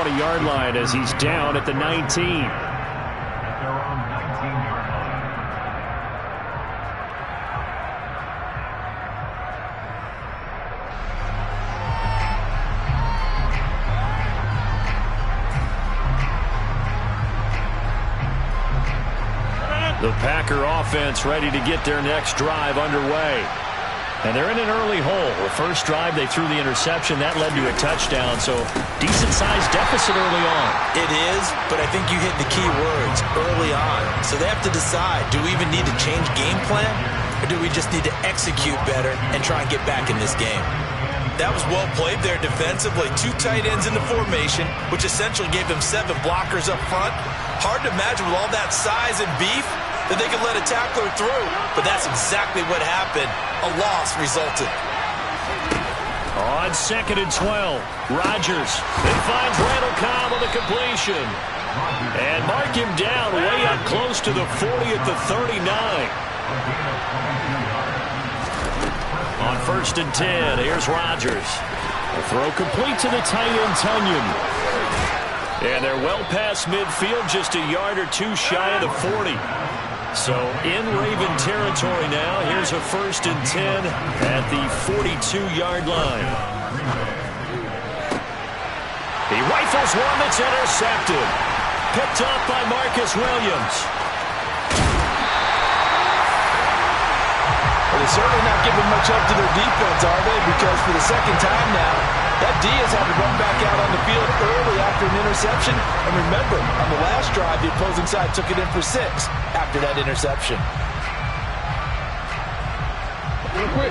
20-yard line as he's down at the 19. The Packer offense ready to get their next drive underway. And they're in an early hole. The first drive, they threw the interception. That led to a touchdown, so decent-sized deficit early on. It is, but I think you hit the key words, early on. So they have to decide, do we even need to change game plan, or do we just need to execute better and try and get back in this game? That was well played there defensively. 2 tight ends in the formation, which essentially gave them 7 blockers up front. Hard to imagine with all that size and beef that they could let a tackler through, but that's exactly what happened. A loss resulted. On 2nd and 12, Rodgers then finds Randall Cobb on the completion. And mark him down way up close to the 40 at the 39. On 1st and 10, here's Rodgers. A throw complete to the tight end, Tunyon. And they're well past midfield, just a yard or 2 shy of the 40. So in Raven territory now. Here's a 1st and 10 at the 42-yard line. He rifles one that's intercepted. Picked up by Marcus Williams. Well, they're certainly not giving much up to their defense, are they? Because for the second time now, that D has had to run back out on the field early after an interception. And remember, on the last drive, the opposing side took it in for 6 after that interception. Real quick.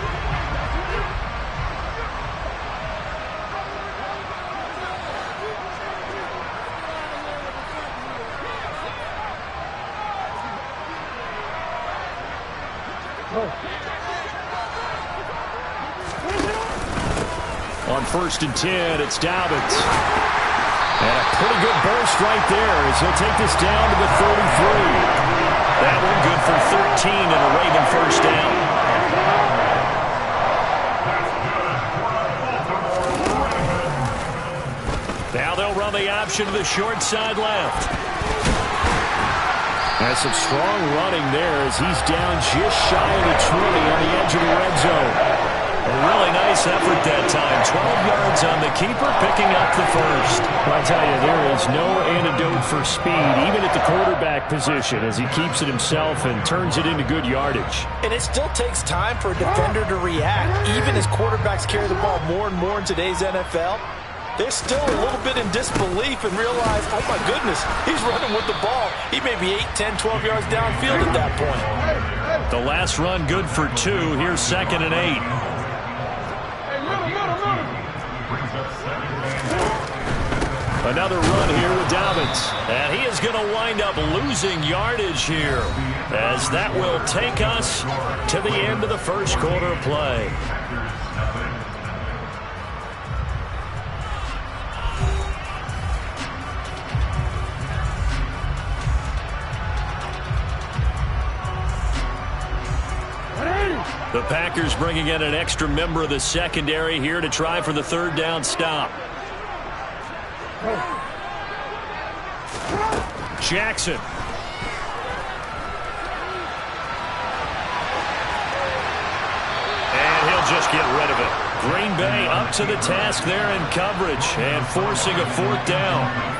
On 1st and 10, it's Dobbins. And a pretty good burst right there as he'll take this down to the 33. That one good for 13 and a Raven 1st down. Now they'll run the option to the short side left. That's some strong running there as he's down just shy of the 20 on the edge of the red zone. A really nice effort that time. 12 yards on the keeper, picking up the 1st. I tell you, there is no antidote for speed, even at the quarterback position, as he keeps it himself and turns it into good yardage. And it still takes time for a defender to react. Even as quarterbacks carry the ball more and more in today's NFL, they're still a little bit in disbelief and realize, oh my goodness, he's running with the ball. He may be 8, 10, 12 yards downfield at that point. The last run good for 2. Here's 2nd and 8. Another run here with Dobbins. And he is going to wind up losing yardage here, as that will take us to the end of the 1st quarter of play. The Packers bringing in an extra member of the secondary here to try for the 3rd down stop. Jackson. And he'll just get rid of it. Green Bay up to the task there in coverage and forcing a 4th down.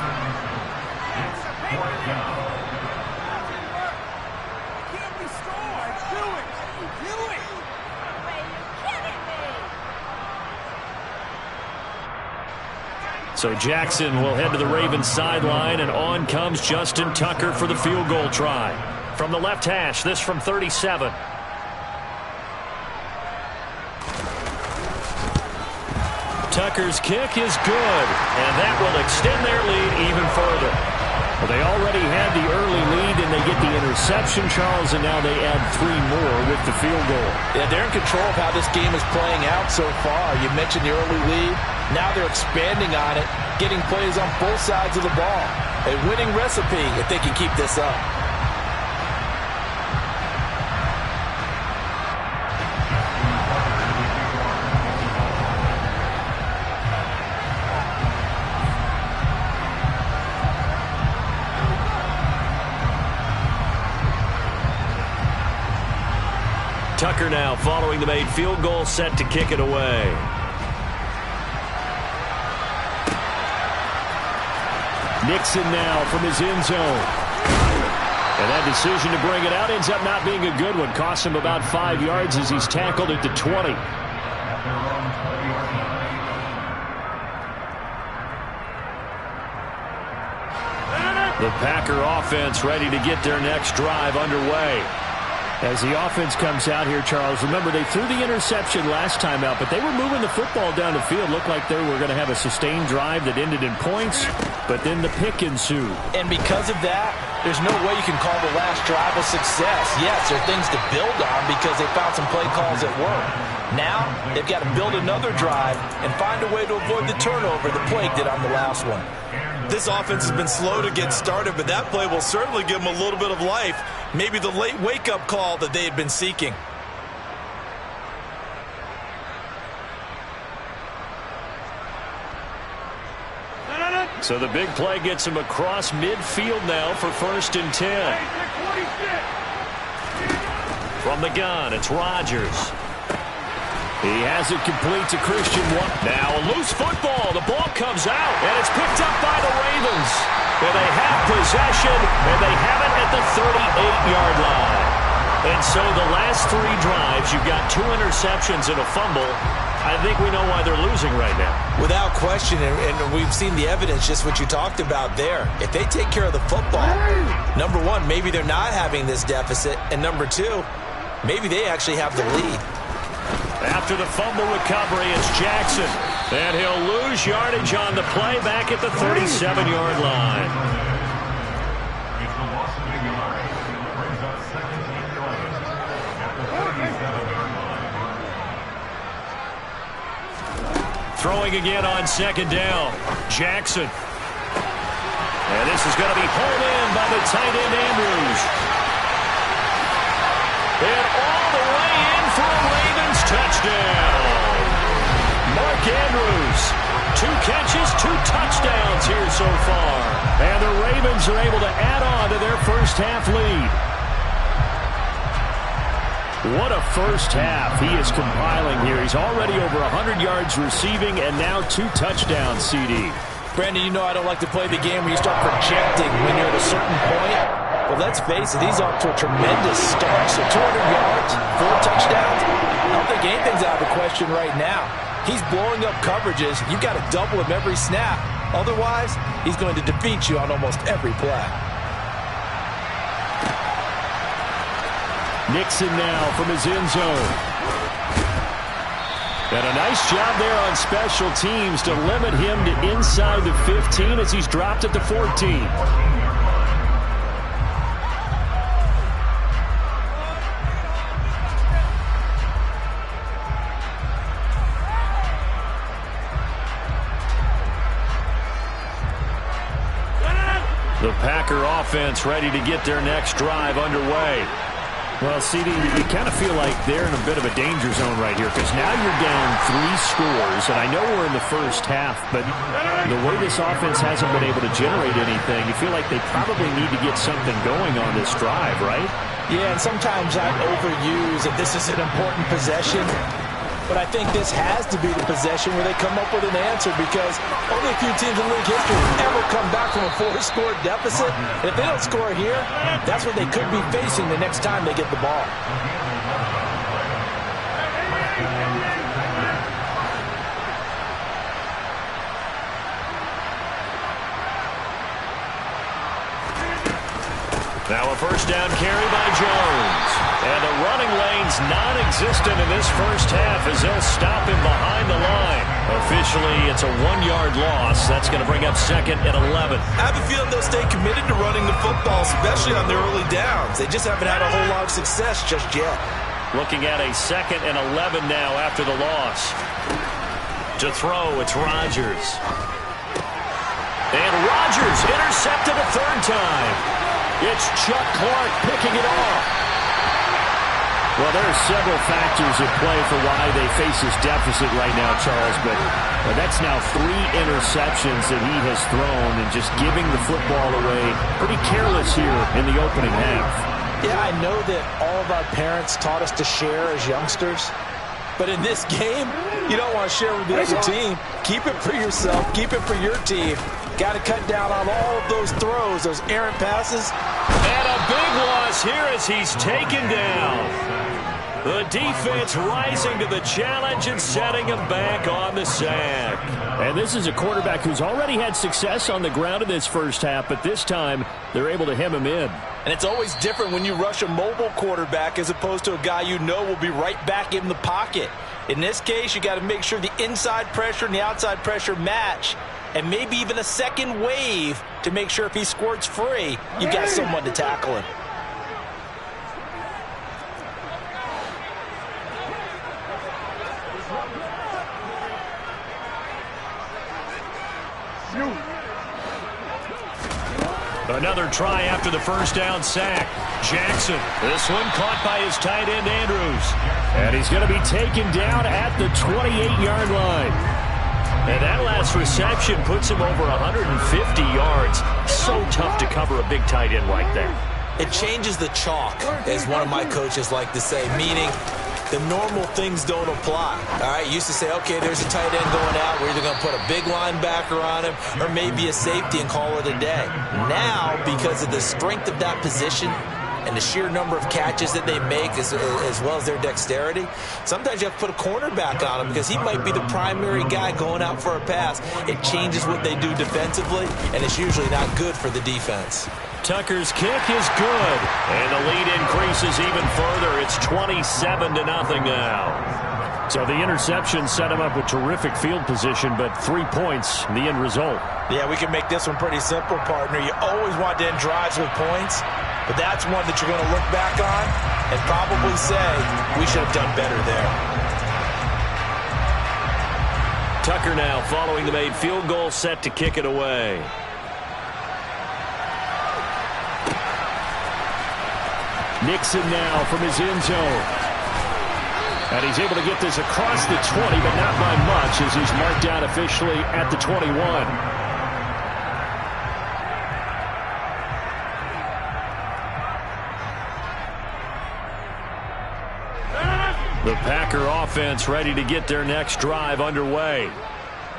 So Jackson will head to the Ravens sideline, and on comes Justin Tucker for the field goal try. From the left hash, this from 37. Tucker's kick is good, and that will extend their lead even further. Well, they already had the early lead, and they get the interception, Charles, and now they add 3 more with the field goal. Yeah, they're in control of how this game is playing out so far. You mentioned the early lead. Now they're expanding on it, getting plays on both sides of the ball. A winning recipe if they can keep this up. Packer now following the made field goal, set to kick it away. Nixon now from his end zone. And that decision to bring it out ends up not being a good one. Costs him about 5 yards as he's tackled at the 20. The Packer offense ready to get their next drive underway. As the offense comes out here, Charles, remember they threw the interception last time out, but they were moving the football down the field. Looked like they were going to have a sustained drive that ended in points, but then the pick ensued. And because of that, there's no way you can call the last drive a success. Yes, there are things to build on because they found some play calls that work. Now, they've got to build another drive and find a way to avoid the turnover the Plague did on the last one. This offense has been slow to get started, but that play will certainly give them a little bit of life. Maybe the late wake-up call that they had been seeking. So the big play gets him across midfield now for 1st and 10. From the gun, it's Rodgers. He has it complete to Christian. Now a loose football. The ball comes out, and it's picked up by the Ravens. And they have possession, and they have it at the 38-yard line. And so the last 3 drives, you've got 2 interceptions and a fumble. I think we know why they're losing right now. Without question, and we've seen the evidence, just what you talked about there. If they take care of the football, number one, maybe they're not having this deficit, and number 2, maybe they actually have the lead. After the fumble recovery, it's Jackson. And he'll lose yardage on the play back at the 37-yard line. Throwing again on 2nd down. Jackson. And this is going to be hauled in by the tight end, Andrews. And all the way in for a Ravens touchdown. Mark Andrews, 2 catches, 2 touchdowns here so far. And the Ravens are able to add on to their first half lead. What a first half he is compiling here. He's already over 100 yards receiving and now 2 touchdowns, CD. Brandon, you know I don't like to play the game where you start projecting when you're at a certain point. But let's face it, he's off to a tremendous start. So 200 yards, 4 touchdowns. I don't think anything's out of the question right now. He's blowing up coverages. You've got to double him every snap. Otherwise, he's going to defeat you on almost every play. Nixon now from his end zone. And a nice job there on special teams to limit him to inside the 15 as he's dropped at the 14. The Packer offense ready to get their next drive underway. Well, CD, you kind of feel like they're in a bit of a danger zone right here because now you're down 3 scores, and I know we're in the first half, but the way this offense hasn't been able to generate anything, you feel like they probably need to get something going on this drive, right? Yeah, and sometimes I overuse that this is an important possession. But I think this has to be the possession where they come up with an answer because only a few teams in league history ever come back from a 4-score deficit. And if they don't score here, that's what they could be facing the next time they get the ball. Now a first down carry by Jones. And the running lane's non-existent in this first half as they'll stop him behind the line. Officially, it's a 1-yard loss. That's going to bring up 2nd and 11. I have a feeling they'll stay committed to running the football, especially on their early downs. They just haven't had a whole lot of success just yet. Looking at a 2nd and 11 now after the loss. To throw, it's Rodgers. And Rodgers intercepted a 3rd time. It's Chuck Clark picking it off. Well, there are several factors at play for why they face this deficit right now, Charles, but that's now 3 interceptions that he has thrown and just giving the football away. Pretty careless here in the opening half. Yeah, I know that all of our parents taught us to share as youngsters. But in this game, you don't want to share with the other team. Keep it for yourself. Keep it for your team. Got to cut down on all of those throws, those errant passes. And a big loss here as he's taken down. The defense rising to the challenge and setting him back on the sack. And this is a quarterback who's already had success on the ground in this first half, but this time they're able to hem him in. And it's always different when you rush a mobile quarterback as opposed to a guy you know will be right back in the pocket. In this case, you got to make sure the inside pressure and the outside pressure match, and maybe even a second wave to make sure if he squirts free, you've got someone to tackle him. Another try after the first down sack. Jackson, this one caught by his tight end Andrews. And he's going to be taken down at the 28-yard line. And that last reception puts him over 150 yards. So tough to cover a big tight end like that. It changes the chalk, as one of my coaches like to say, meaning the normal things don't apply. All right, used to say, okay, there's a tight end going out. We're either going to put a big linebacker on him or maybe a safety and call it a day. Now, because of the strength of that position and the sheer number of catches that they make as well as their dexterity, sometimes you have to put a cornerback on him because he might be the primary guy going out for a pass. It changes what they do defensively, and it's usually not good for the defense. Tucker's kick is good, and the lead increases even further. It's 27-0 now. So the interception set him up with terrific field position, but 3 points in the end result. Yeah, we can make this one pretty simple, partner. You always want to end drives with points, but that's one that you're going to look back on and probably say, we should have done better there. Tucker now following the made field goal, set to kick it away. Nixon now from his end zone. And he's able to get this across the 20, but not by much as he's marked down officially at the 21. The Packer offense ready to get their next drive underway.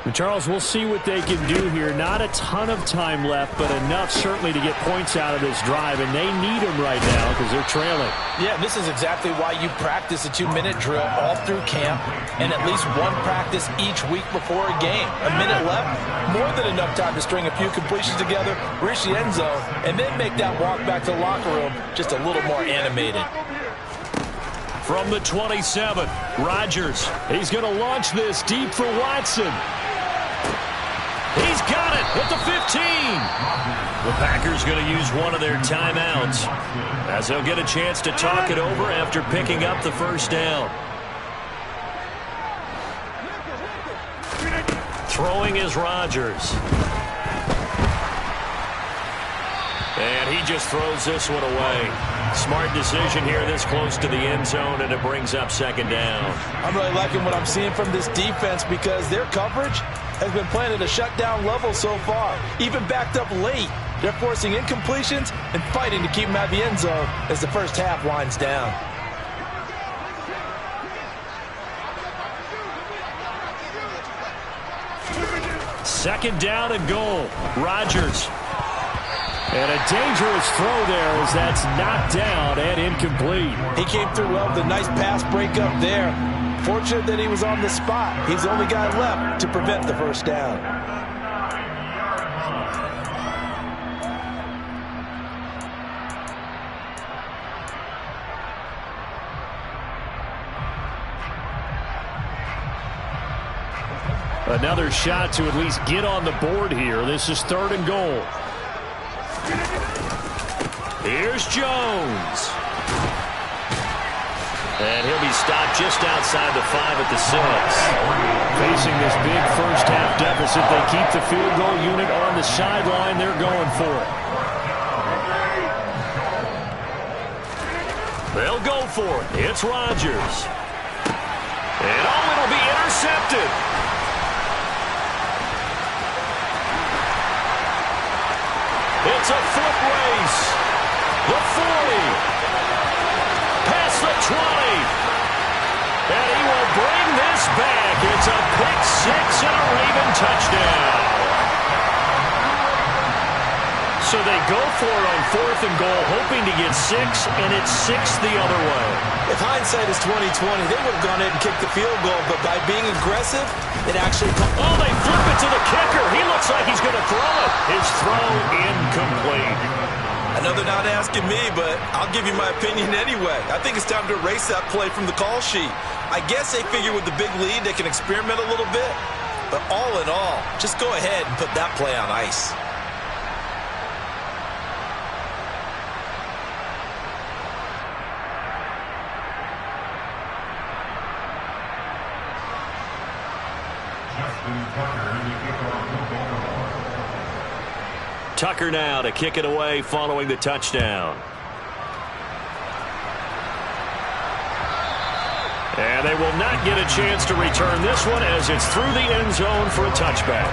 And Charles, we'll see what they can do here. Not a ton of time left, but enough certainly to get points out of this drive, and they need them right now because they're trailing. Yeah, this is exactly why you practice a 2-minute drill all through camp and at least one practice each week before a game. A minute left, more than enough time to string a few completions together, reach the end zone, and then make that walk back to the locker room just a little more animated. From the 27, Rodgers. He's going to launch this deep for Watson. He's got it at the 15. The Packers going to use one of their timeouts as they'll get a chance to talk it over after picking up the first down. Throwing is Rodgers. And he just throws this one away. Smart decision here this close to the end zone, and it brings up second down. I'm really liking what I'm seeing from this defense because their coverage has been playing at a shutdown level so far. Even backed up late, they're forcing incompletions and fighting to keep them out of the end zone as the first half winds down. Second down and goal. Rodgers. And a dangerous throw there as that's knocked down and incomplete. He came through well with a nice pass breakup there. Fortunate that he was on the spot. He's the only guy left to prevent the first down. Another shot to at least get on the board here. This is third and goal. Here's Jones. And he'll be stopped just outside the 5 at the 6. Facing this big first half deficit, they keep the field goal unit on the sideline. They're going for it. They'll go for it. It's Rodgers. And it'll be intercepted. It's a foot race. The 40. Past the 20. And he will bring this back. It's a pick six and a Raven touchdown. So they go for it on 4th and goal, hoping to get 6, and it's 6 the other way. If hindsight is 20/20, they would have gone in and kicked the field goal, but by being aggressive, it actually... Oh, they flip it to the kicker. He looks like he's going to throw it. His throw incomplete. I know they're not asking me, but I'll give you my opinion anyway. I think it's time to erase that play from the call sheet. I guess they figure with the big lead, they can experiment a little bit. But all in all, just go ahead and put that play on ice. Tucker now to kick it away following the touchdown. And they will not get a chance to return this one as it's through the end zone for a touchback.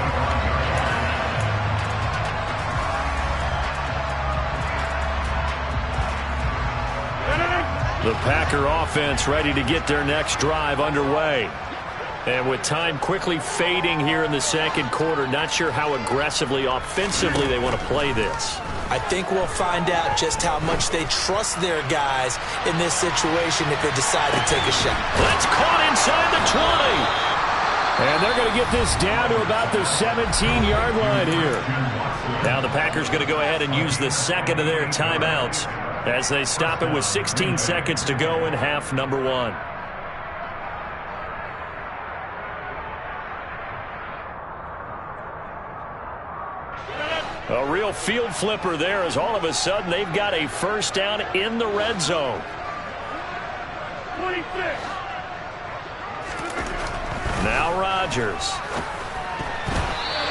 The Packer offense ready to get their next drive underway. And with time quickly fading here in the second quarter, not sure how aggressively, offensively they want to play this. I think we'll find out just how much they trust their guys in this situation if they decide to take a shot. That's caught inside the 20. And they're going to get this down to about the 17-yard line here. Now the Packers going to go ahead and use the second of their timeouts as they stop it with 16 seconds to go in half number 1. A real field flipper there as all of a sudden they've got a first down in the red zone. 26. Now Rodgers.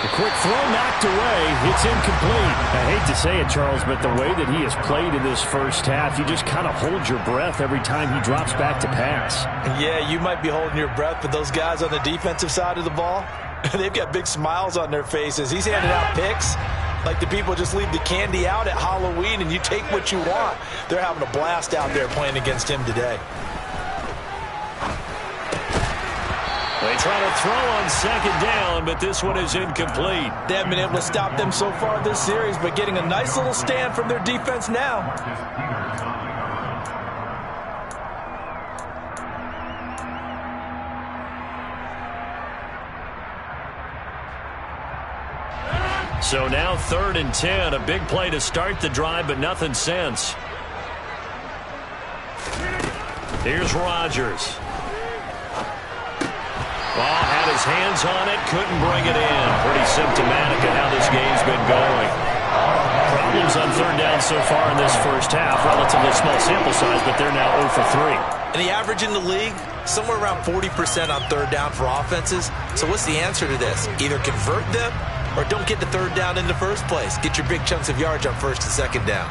A quick throw knocked away. It's incomplete. I hate to say it, Charles, but the way that he has played in this first half, you just kind of hold your breath every time he drops back to pass. Yeah, you might be holding your breath, but those guys on the defensive side of the ball, they've got big smiles on their faces. He's handing out picks like the people just leave the candy out at Halloween and you take what you want. They're having a blast out there playing against him today. They try to throw on second down, but this one is incomplete. They haven't been able to stop them so far this series, but getting a nice little stand from their defense now. So now 3rd and 10, a big play to start the drive, but nothing since. Here's Rodgers. Well, had his hands on it, couldn't bring it in. Pretty symptomatic of how this game's been going. Problems on 3rd down so far in this first half. Relatively small sample size, but they're now 0 for 3. And the average in the league, somewhere around 40% on 3rd down for offenses. So what's the answer to this? Either convert them or don't get the 3rd down in the first place. Get your big chunks of yards on 1st and 2nd down.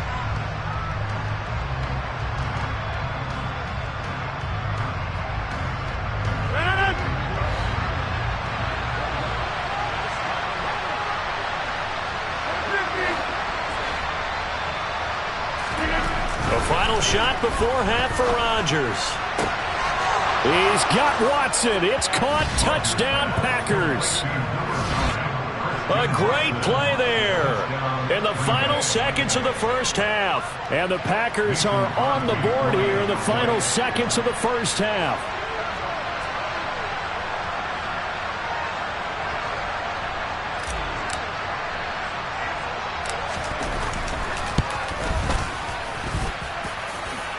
A final shot before half for Rodgers. He's got Watson. It's caught. Touchdown, Packers. A great play there in the final seconds of the first half. And the Packers are on the board here in the final seconds of the first half.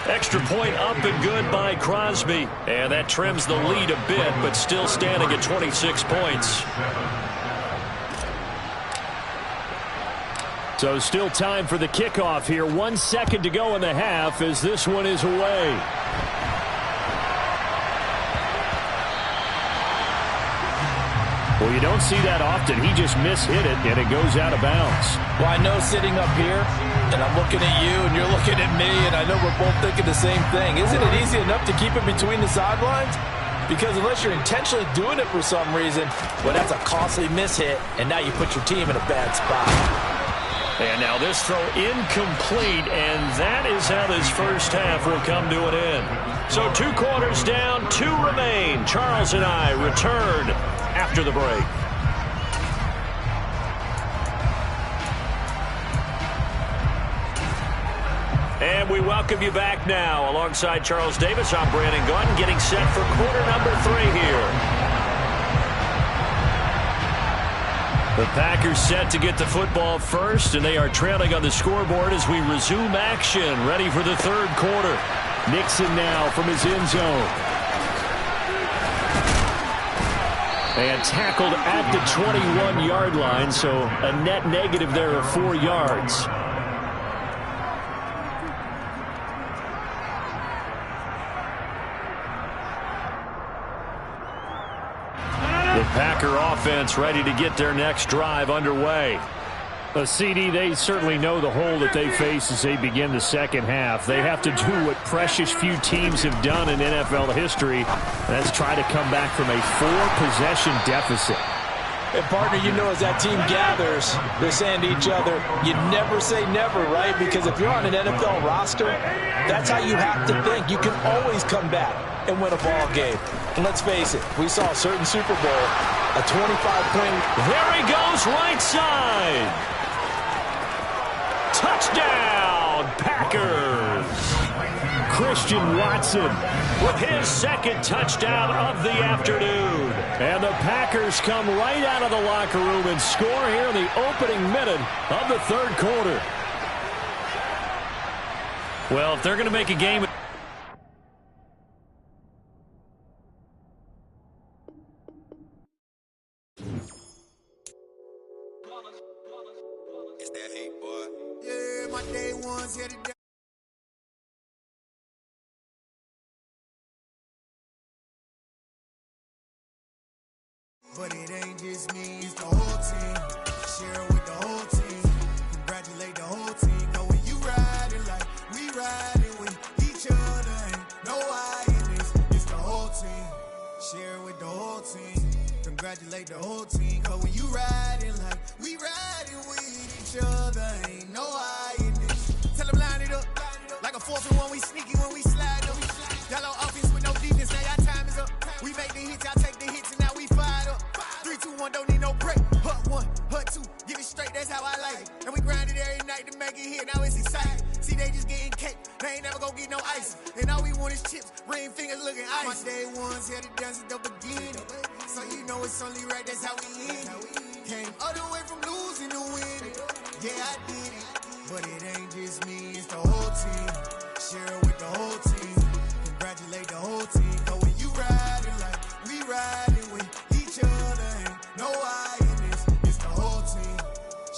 Extra point up and good by Crosby. And that trims the lead a bit, but still standing at 26 points. So still time for the kickoff here. 1 second to go in the half as this one is away. Well, you don't see that often. He just mishit it, and it goes out of bounds. Well, I know sitting up here, and I'm looking at you, and you're looking at me, and I know we're both thinking the same thing. Isn't it easy enough to keep it between the sidelines? Because unless you're intentionally doing it for some reason, well, that's a costly mishit, and now you put your team in a bad spot. And now this throw incomplete, and that is how this first half will come to an end. So 2 quarters down, 2 remain. Charles and I return after the break. And we welcome you back now. Alongside Charles Davis, I'm Brandon Gunn, getting set for quarter number 3 here. The Packers set to get the football first, and they are trailing on the scoreboard as we resume action, ready for the 3rd quarter. Nixon now from his end zone. And tackled at the 21-yard line, so a net negative there of 4 yards. The Packer offense ready to get their next drive underway. CD, they certainly know the hole that they face as they begin the second half. They have to do what precious few teams have done in NFL history. That's try to come back from a 4-possession deficit. And, partner, you know as that team gathers, they're saying to each other, you never say never, right? Because if you're on an NFL roster, that's how you have to think. You can always come back and win a ball game. And let's face it, we saw a certain Super Bowl, a 25-point. There he goes, right side. Touchdown, Packers. Christian Watson with his 2nd touchdown of the afternoon. And the Packers come right out of the locker room and score here in the opening minute of the 3rd quarter. Well, if they're going to make a game... It's that hate, boy. Yeah, my day ones here today. But it ain't just me, it's the whole team. Share it with the whole team. Congratulate the whole team. Know when you riding like we riding with each other. Ain't no I in this, it's the whole team. Share it with the whole team. Congratulate the whole team. Cause when you riding like we riding with each other. Ain't no I in this. Tell them line it up. Like a 4th and 1, we sneaky when we slide up. Yellow offense with no defense, now y'all time is up. We make the hits, y'all take the hits, and now we fired up. 3, 2, 1, don't need no break. Hut 1, hut 2, give it straight, that's how I like it. And we grind it every night to make it here, now it's exciting. See, they just getting cake, they ain't never gonna get no ice. And all we want is chips, ring fingers looking ice. My day ones here to dance at the beginning. So you know it's only right, that's how we end it. Came all the way from losing to winning. Yeah, I did it. But it ain't just me, it's the whole team. Share it with the whole team. Congratulate the whole team. Cause when you riding like we riding with each other. Ain't no I in this, it's the whole team.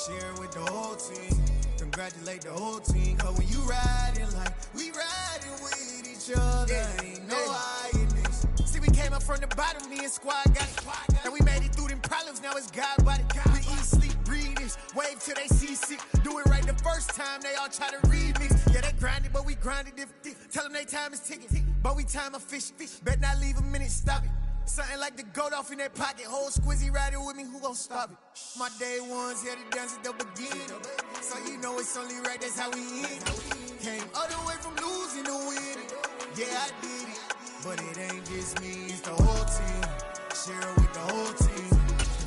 Share it with the whole team. Congratulate the whole team. Cause when you riding like we riding with each other. Ain't no I in this. See, we came up from the bottom, me and squad got it. And we made it through them problems, now it's God body. We eat, sleep, breathe this. Wave till they see sick. Do it right the first time, they all try to remix. Yeah, they grinded, but we grinded different. Tell them they time is ticking, but we time a fish. Bet not leave a minute, stop it. Something like the goat off in that pocket. Whole squizzy riding with me, who gon' stop it? My day ones here to dance at the beginning. So you know it's only right, that's how we end it. Came all the way from losing to winning. Yeah, I did it. But it ain't just me, it's the whole team. Share it with the whole team.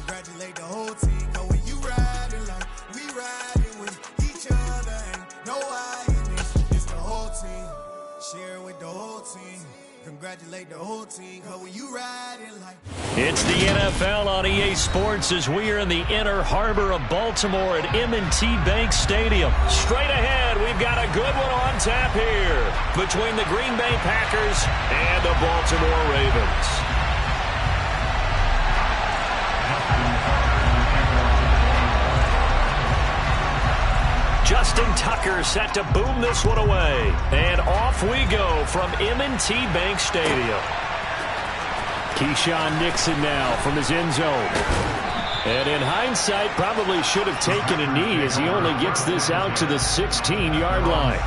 Congratulate the whole team. Cause when you riding like we riding with each other. Ain't no I in this, it's the whole team. Share it with the whole team. Congratulate the whole team. Cause when you riding like... It's the NFL on EA Sports as we are in the inner harbor of Baltimore at M&T Bank Stadium. Straight ahead, we've got a good one on tap here between the Green Bay Packers and the Baltimore Ravens. Justin Tucker set to boom this one away. And off we go from M&T Bank Stadium. Keyshawn Nixon now from his end zone. And in hindsight, probably should have taken a knee as he only gets this out to the 16-yard line.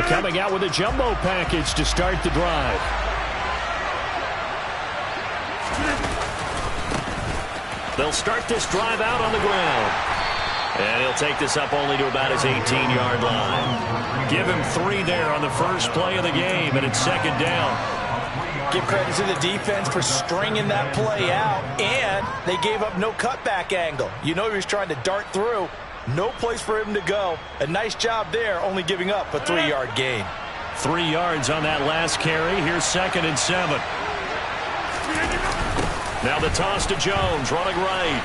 Coming coming out with a jumbo package to start the drive. They'll start this drive out on the ground. And he'll take this up only to about his 18-yard line. Give him 3 there on the first play of the game, and it's second down. Give credit to the defense for stringing that play out, and they gave up no cutback angle. You know he was trying to dart through. No place for him to go. A nice job there, only giving up a 3-yard gain. 3 yards on that last carry. Here's 2nd and 7. Now the toss to Jones, running right.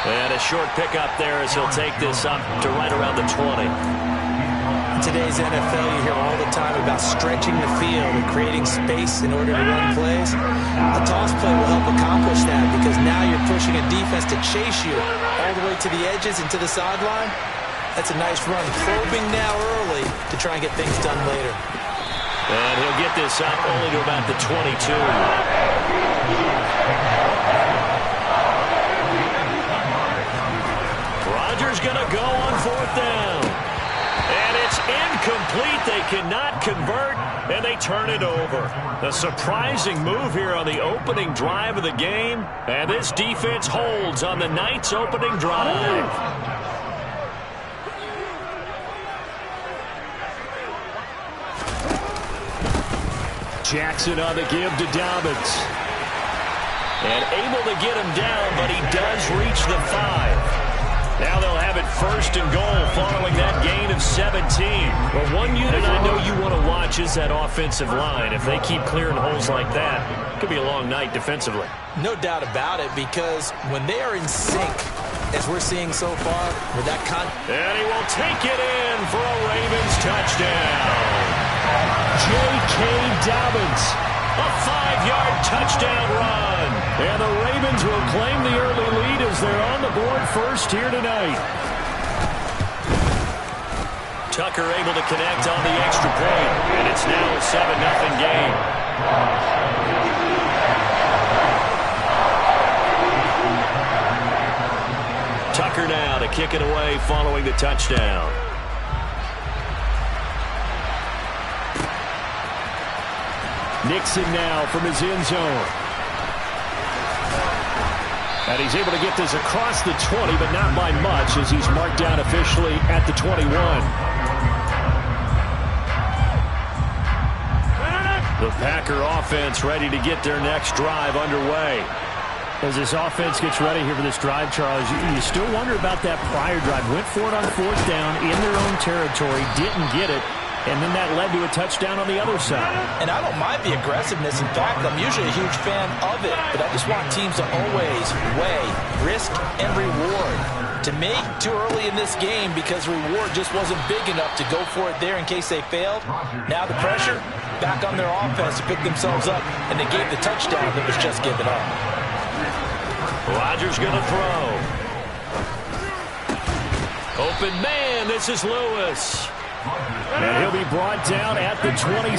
And a short pickup there as he'll take this up to right around the 20. In today's NFL, you hear all the time about stretching the field and creating space in order to run plays. A toss play will help accomplish that because now you're pushing a defense to chase you all the way to the edges and to the sideline. That's a nice run. Probing now early to try and get things done later. And he'll get this up only to about the 22. Rodgers going to go on 4th down. And it's incomplete. They cannot convert, and they turn it over. A surprising move here on the opening drive of the game, and this defense holds on the night's opening drive. Jackson on the give to Dobbins. And able to get him down, but he does reach the 5. Now they'll have it 1st and goal following that gain of 17. Well, one unit I know you want to watch is that offensive line. If they keep clearing holes like that, it could be a long night defensively. No doubt about it, because when they are in sync, as we're seeing so far, with that and he will take it in for a Ravens touchdown. J.K. Dobbins. A 5-yard touchdown run. And the Ravens will claim the early lead as they're on the board first here tonight. Tucker able to connect on the extra point, and it's now a 7-0 game. Tucker now to kick it away following the touchdown. Nixon now from his end zone. And he's able to get this across the 20, but not by much as he's marked down officially at the 21. The Packer offense ready to get their next drive underway. As this offense gets ready here for this drive, Charles, you still wonder about that prior drive. Went for it on 4th down in their own territory, didn't get it. And then that led to a touchdown on the other side. And I don't mind the aggressiveness. In fact, I'm usually a huge fan of it. But I just want teams to always weigh risk and reward. To me, too early in this game because reward just wasn't big enough to go for it there in case they failed. Now the pressure back on their offense to pick themselves up. And they gave the touchdown that was just given up. Rodgers going to throw. Open man, this is Lewis. And he'll be brought down at the 27.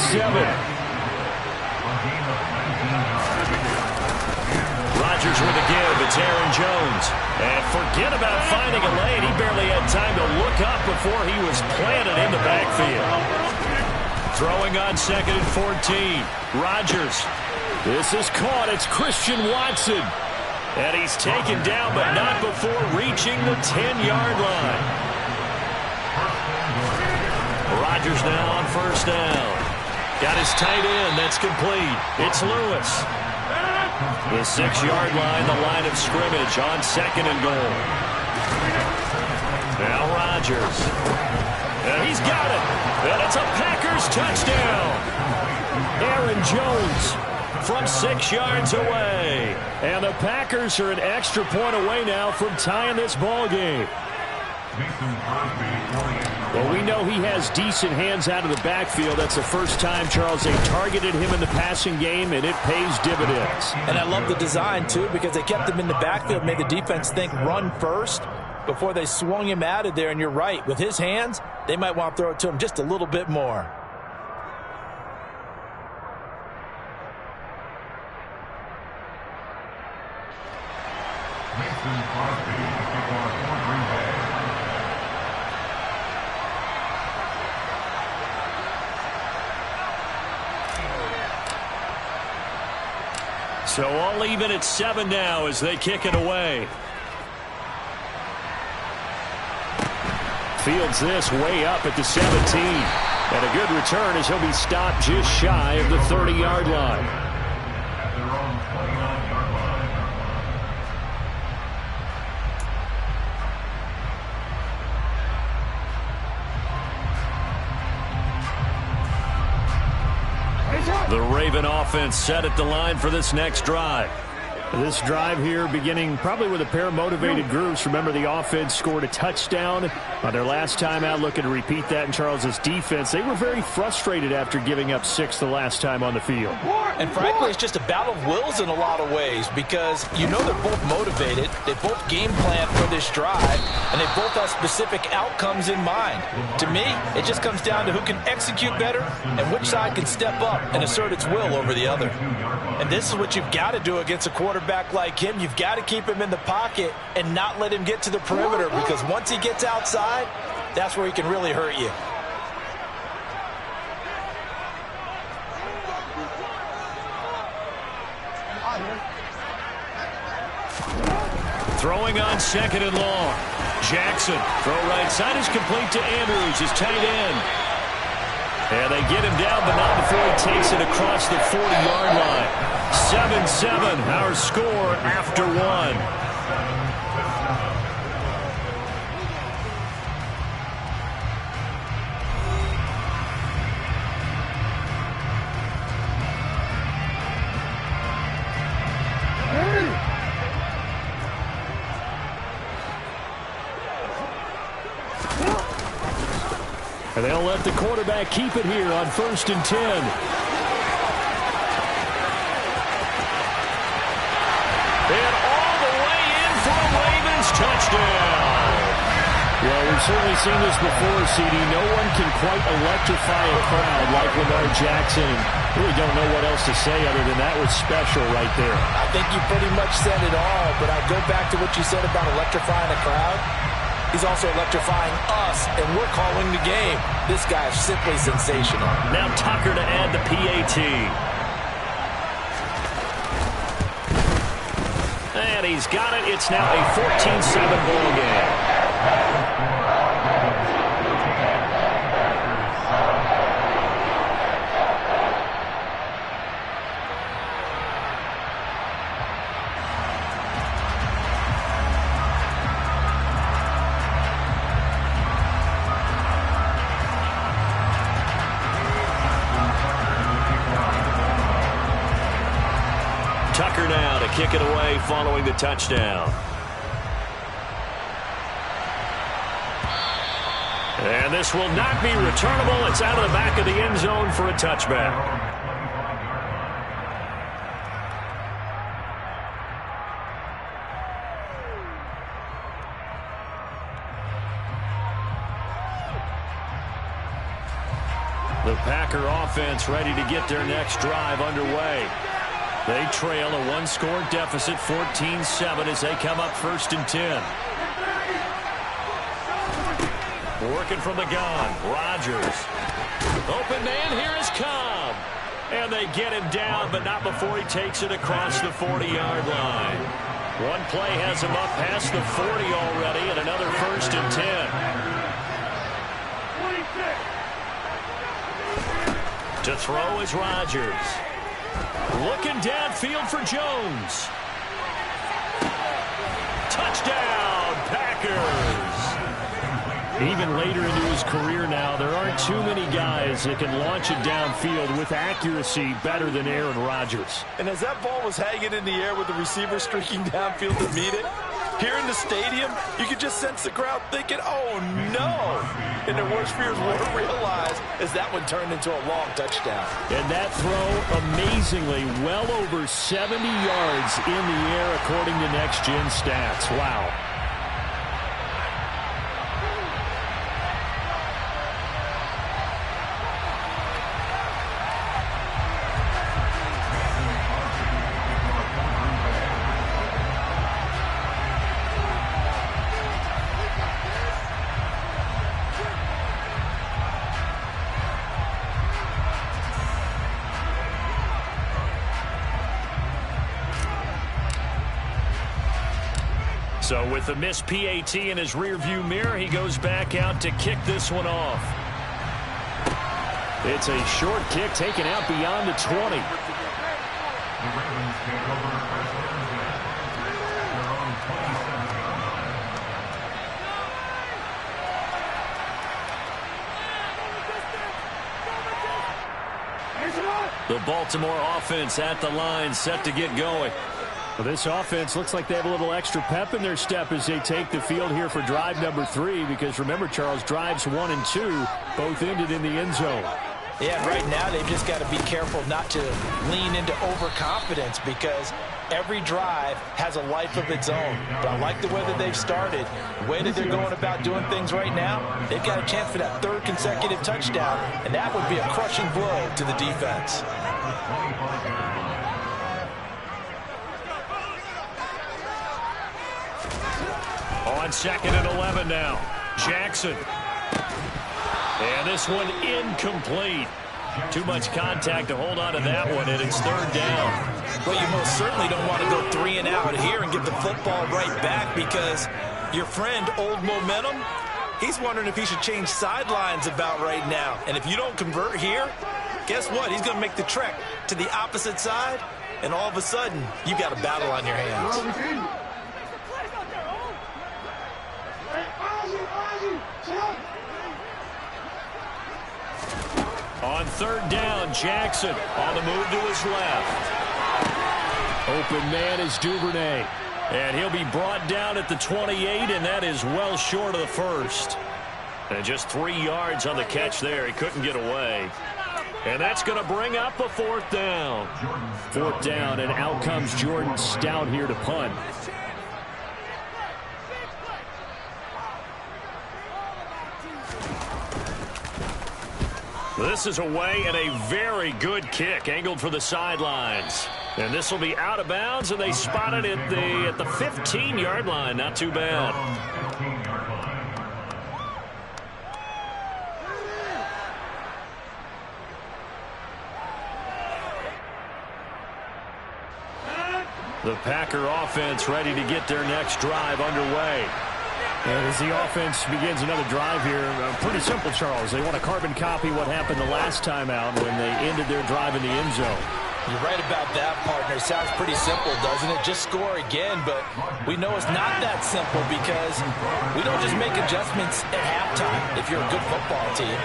Rodgers with a give. It's Aaron Jones. And forget about finding a lane. He barely had time to look up before he was planted in the backfield. Throwing on 2nd and 14. Rodgers. This is caught. It's Christian Watson. And he's taken down, but not before reaching the 10-yard line. Rodgers now on 1st down. Got his tight end. That's complete. It's Lewis. The 6-yard line, the line of scrimmage on 2nd and goal. Now Rodgers. And he's got it. And it's a Packers touchdown. Aaron Jones from 6 yards away. And the Packers are an extra point away now from tying this ball game. Well, we know he has decent hands out of the backfield. That's the first time, Charles, they targeted him in the passing game, and it pays dividends. And I love the design, too, because they kept him in the backfield, made the defense think run first before they swung him out of there. And you're right, with his hands, they might want to throw it to him just a little bit more. So all even at 7 now as they kick it away. Fields this way up at the 17. And a good return as he'll be stopped just shy of the 30-yard line. The Raven offense set at the line for this next drive. This drive here beginning probably with a pair of motivated groups. Remember, the offense scored a touchdown on their last time out, looking to repeat that in Charles's defense. They were very frustrated after giving up 6 the last time on the field. And frankly, it's just a battle of wills in a lot of ways because you know they're both motivated. They both game plan for this drive, and they both have specific outcomes in mind. To me, it just comes down to who can execute better and which side can step up and assert its will over the other. And this is what you've got to do against a quarterback like him. You've got to keep him in the pocket and not let him get to the perimeter, because once he gets outside, that's where he can really hurt you. Throwing on 2nd and long. Jackson, throw right side is complete to Andrews, his tight end. And they get him down, but not before he takes it across the 40-yard line. 7-7, our score after 1. And they'll let the quarterback keep it here on 1st and 10. And all the way in for a Ravens touchdown. Well, we've certainly seen this before, CD. No one can quite electrify a crowd like Lamar Jackson. Really don't know what else to say other than that was special right there. I think you pretty much said it all, but I go back to what you said about electrifying a crowd. He's also electrifying us, and we're calling the game. This guy is simply sensational. Now Tucker to add the PAT. And he's got it. It's now a 14-7 ball game. Tucker now to kick it away following the touchdown. And this will not be returnable. It's out of the back of the end zone for a touchback. The Packer offense ready to get their next drive underway. They trail a one-score deficit, 14-7, as they come up 1st and 10. Working from the gun, Rodgers. Open man, here is Cobb. And they get him down, but not before he takes it across the 40-yard line. One play has him up past the 40 already, and another 1st and 10. To throw is Rodgers. Looking downfield for Jones. Touchdown, Packers. Even later into his career now, there aren't too many guys that can launch it downfield with accuracy better than Aaron Rodgers. And as that ball was hanging in the air with the receiver streaking downfield to meet it, here in the stadium, you could just sense the crowd thinking, oh, no. And their worst fears were realized as that one turned into a long touchdown. And that throw, amazingly, well over 70 yards in the air according to Next Gen Stats. Wow. So with the missed PAT in his rearview mirror, he goes back out to kick this one off. It's a short kick taken out beyond the 20. The Baltimore offense at the line, set to get going. Well, this offense looks like they have a little extra pep in their step as they take the field here for drive number 3, because remember, Charles, drives 1 and 2 both ended in the end zone. Yeah, right now they've just got to be careful not to lean into overconfidence, because every drive has a life of its own. But I like the way that they've started, the way that they're going about doing things right now. They've got a chance for that 3rd consecutive touchdown, and that would be a crushing blow to the defense. On 2nd and 11 now, Jackson. And this one incomplete. Too much contact to hold on to that one, and it's 3rd down. Well, you most certainly don't want to go 3 and out here and get the football right back, because your friend, Old Momentum, he's wondering if he should change sidelines about right now. And if you don't convert here, guess what? He's going to make the trek to the opposite side, and all of a sudden, you got a battle on your hands. On 3rd down, Jackson on the move to his left. Open man is Duvernay. And he'll be brought down at the 28, and that is well short of the 1st. And just 3 yards on the catch there. He couldn't get away. And that's going to bring up a 4th down. 4th down, and out comes Jordan Stout here to punt. This is away, and a very good kick angled for the sidelines. And this will be out of bounds, and they spot it at the 15-yard line. Not too bad. The Packer offense ready to get their next drive underway. And as the offense begins another drive here, pretty simple, Charles. They want to carbon copy what happened the last time out when they ended their drive in the end zone. You're right about that, partner. Sounds pretty simple, doesn't it? Just score again, but we know it's not that simple, because we don't just make adjustments at halftime if you're a good football team.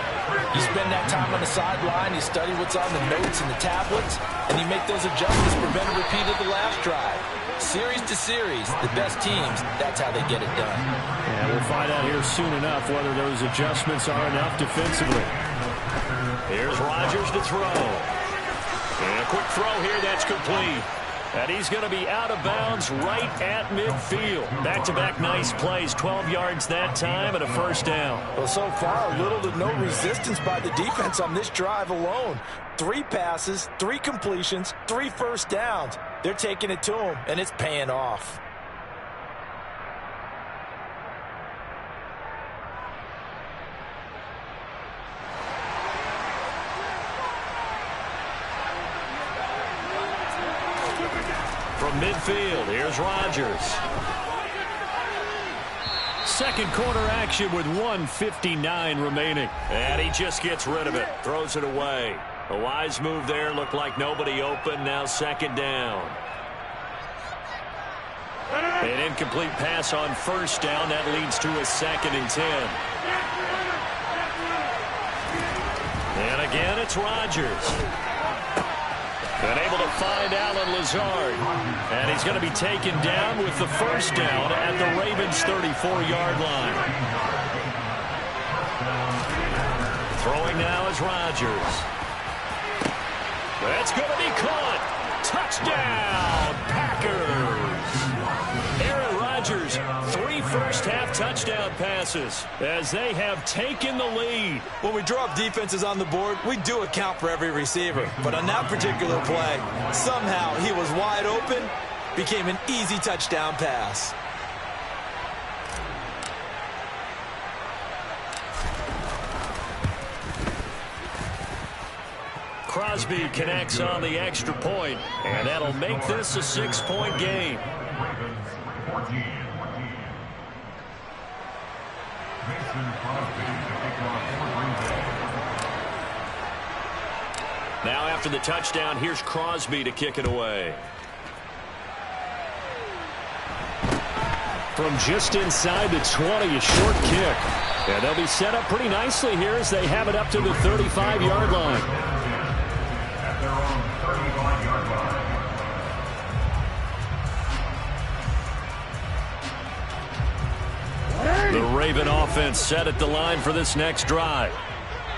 You spend that time on the sideline, you study what's on the notes and the tablets, and you make those adjustments to prevent a repeat of the last drive. Series to series, the best teams, that's how they get it done. And we'll find out here soon enough whether those adjustments are enough defensively. Here's Rodgers to throw. And a quick throw here, that's complete. And he's going to be out of bounds right at midfield. Back-to-back nice plays, 12 yards that time and a 1st down. Well, so far, little to no resistance by the defense on this drive alone. 3 passes, 3 completions, 3 1st downs. They're taking it to him, and it's paying off. From midfield, here's Rodgers. 2nd quarter action with 1:59 remaining. And he just gets rid of it, throws it away. A wise move there, looked like nobody open, now 2nd down. An incomplete pass on 1st down, that leads to a 2nd and 10. And again, it's Rodgers. And able to find Alan Lazard. And he's going to be taken down with the 1st down at the Ravens' 34-yard line. Throwing now is Rodgers. That's going to be caught. Touchdown, Packers. Aaron Rodgers, 3 first-half touchdown passes as they have taken the lead. When we drop defenses on the board, we do account for every receiver. But on that particular play, somehow he was wide open, became an easy touchdown pass. Crosby connects on the extra point, and that'll make this a 6-point game. Now after the touchdown, here's Crosby to kick it away. From just inside the 20, a short kick. And they'll be set up pretty nicely here as they have it up to the 35-yard line. At their own 35-yard line. The Raven offense set at the line for this next drive.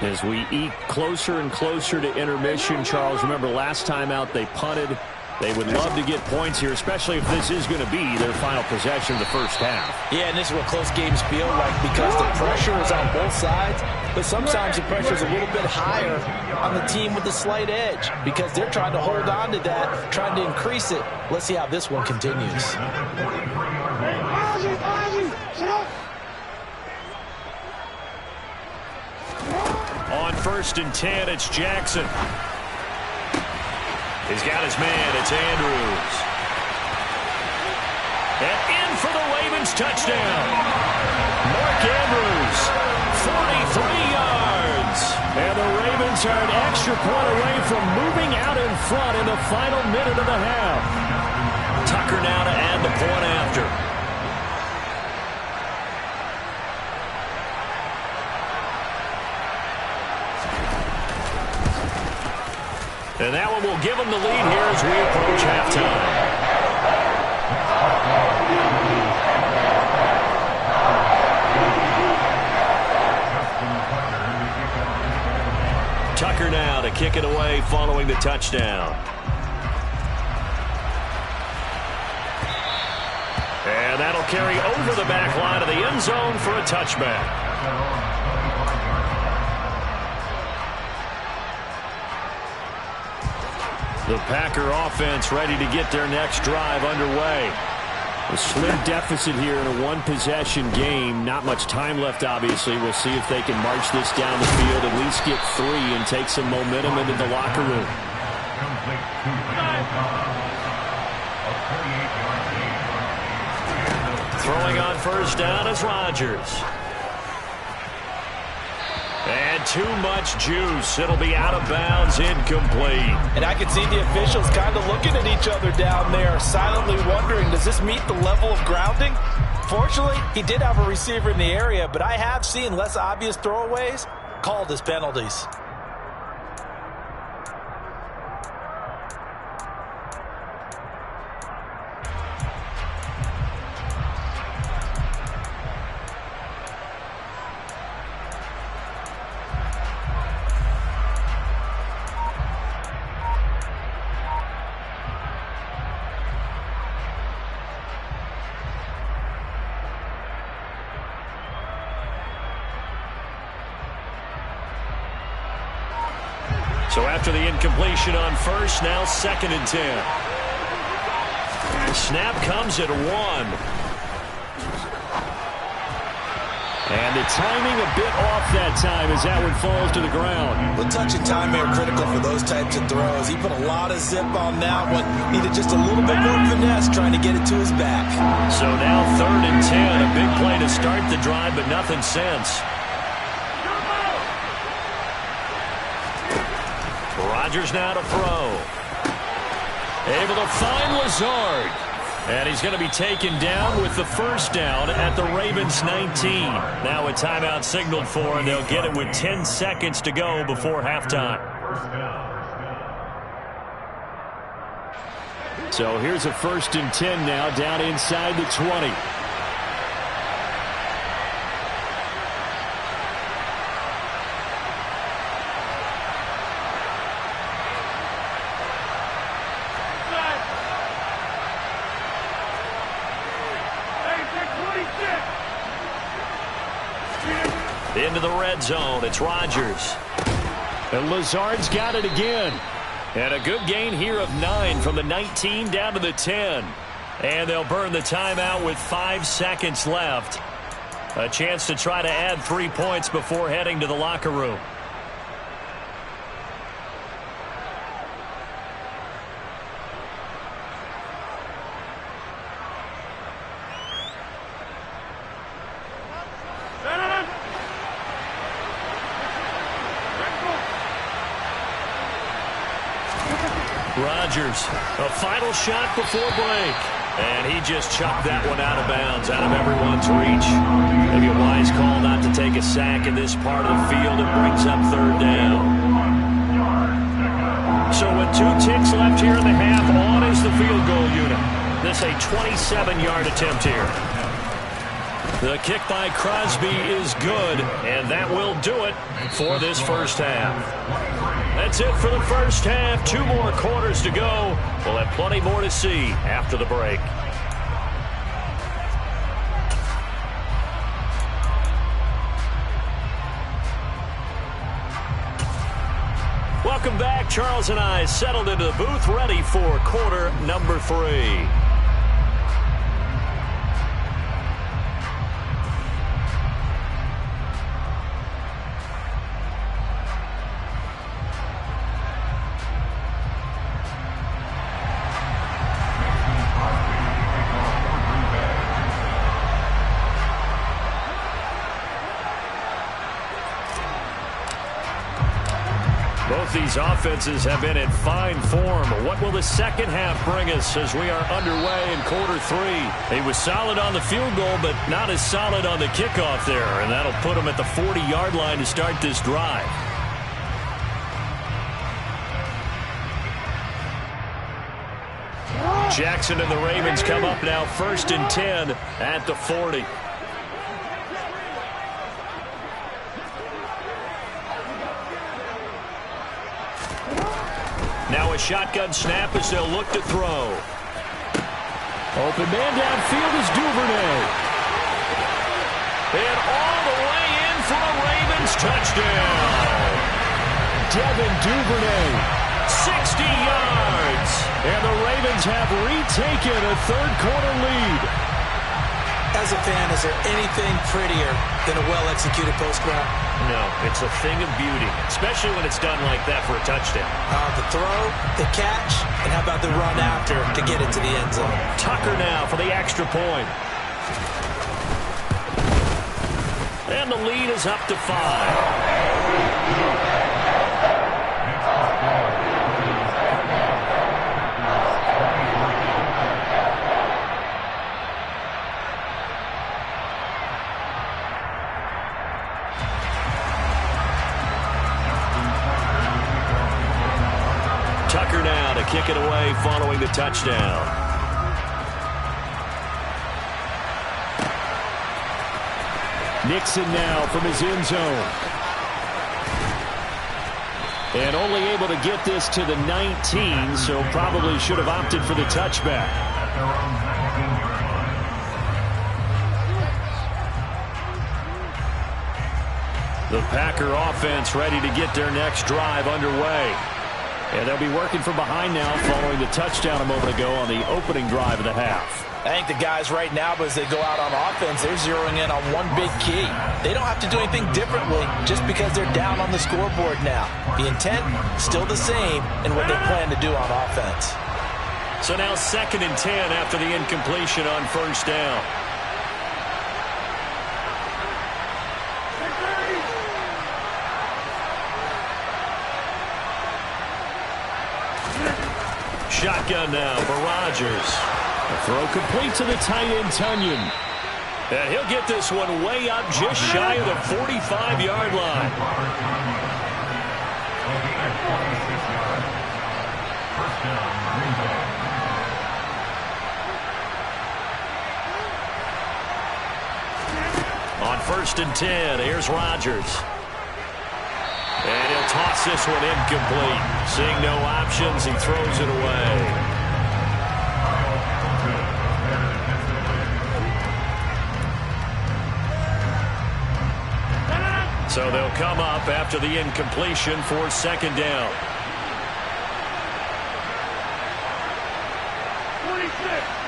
As we eke closer and closer to intermission, Charles, remember last time out they punted. They would love to get points here, especially if this is going to be their final possession of the first half. Yeah, and this is what close games feel like because the pressure is on both sides, but sometimes the pressure is a little bit higher on the team with the slight edge because they're trying to hold on to that, trying to increase it. Let's see how this one continues. On 1st and 10, it's Jackson. He's got his man. It's Andrews. And in for the Ravens touchdown. Mark Andrews, 43 yards. And the Ravens are an extra point away from moving out in front in the final minute of the half. Tucker now to add the point after. And that one will give them the lead here as we approach halftime. Tucker now to kick it away following the touchdown. And that'll carry over the back line of the end zone for a touchback. The Packer offense ready to get their next drive underway. A slim deficit here in a one-possession game. Not much time left, obviously. We'll see if they can march this down the field, at least get 3, and take some momentum into the locker room. Throwing on 1st down is Rodgers. And too much juice. It'll be out of bounds, incomplete. And I can see the officials kind of looking at each other down there, silently wondering, does this meet the level of grounding? Fortunately, he did have a receiver in the area, but I have seen less obvious throwaways called as penalties. So after the incompletion on 1st, now 2nd and 10. The snap comes at 1. And the timing a bit off that time as that one falls to the ground. Well, touch and time are critical for those types of throws. He put a lot of zip on that one. Needed just a little bit more finesse trying to get it to his back. So now 3rd and 10. A big play to start the drive, but nothing since. Rodgers now to throw. Able to find Lazard. And he's going to be taken down with the 1st down at the Ravens 19. Now a timeout signaled for, and they'll get it with 10 seconds to go before halftime. So here's a 1st and 10 now down inside the 20. Into the red zone, it's Rodgers. And Lazard's got it again. And a good gain here of 9 from the 19 down to the 10. And they'll burn the timeout with 5 seconds left. A chance to try to add 3 points before heading to the locker room. Rodgers, a final shot before break. And he just chucked that one out of bounds, out of everyone's reach. Maybe a wise call not to take a sack in this part of the field. It brings up third down. So with 2 ticks left here in the half, on is the field goal unit. This a 27-yard attempt here. The kick by Crosby is good, and that will do it for this first half. That's it for the first half. 2 more quarters to go. We'll have plenty more to see after the break. Welcome back. Charles and I settled into the booth, ready for quarter number 3. Both these offenses have been in fine form. What will the second half bring us as we are underway in quarter 3? He was solid on the field goal, but not as solid on the kickoff there, and that'll put him at the 40-yard line to start this drive. Jackson and the Ravens come up now, 1st and 10 at the 40. Now a shotgun snap as they'll look to throw. Open man downfield is Duvernay. And all the way in for a Ravens touchdown. Devin Duvernay, 60 yards. And the Ravens have retaken a third-quarter lead. As a fan, is there anything prettier than a well-executed post route? No, it's a thing of beauty, especially when it's done like that for a touchdown. The throw, the catch, and how about the run after to get it to the end zone? Tucker now for the extra point. And the lead is up to 5. Tucker now to kick it away following the touchdown. Nixon now from his end zone. And only able to get this to the 19, so probably should have opted for the touchback. The Packer offense ready to get their next drive underway. And they'll be working from behind now following the touchdown a moment ago on the opening drive of the half. I think the guys right now, as they go out on offense, they're zeroing in on one big key. They don't have to do anything differently just because they're down on the scoreboard now. The intent, still the same in what they plan to do on offense. So now 2nd and 10 after the incompletion on 1st down. Shotgun now for Rodgers. A throw complete to the tight end, Tunyon. And he'll get this one way up just shy of the 45-yard line. On 1st and 10, here's Rodgers. And he'll toss this one incomplete. Seeing no options, he throws it away. So they'll come up after the incompletion for 2nd down. 26.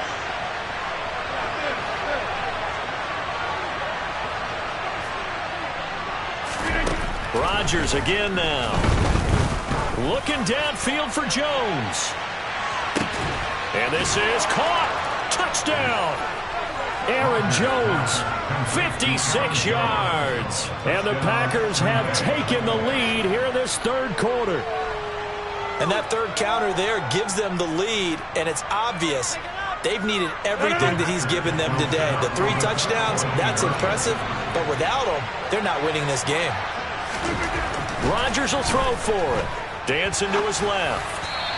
Rodgers again now. Looking downfield for Jones. And this is caught. Touchdown. Aaron Jones, 56 yards. And the Packers have taken the lead here in this 3rd quarter. And that third counter there gives them the lead, and it's obvious they've needed everything that he's given them today. The 3 touchdowns, that's impressive, but without him, they're not winning this game. Rodgers will throw for it. Dancing to his left.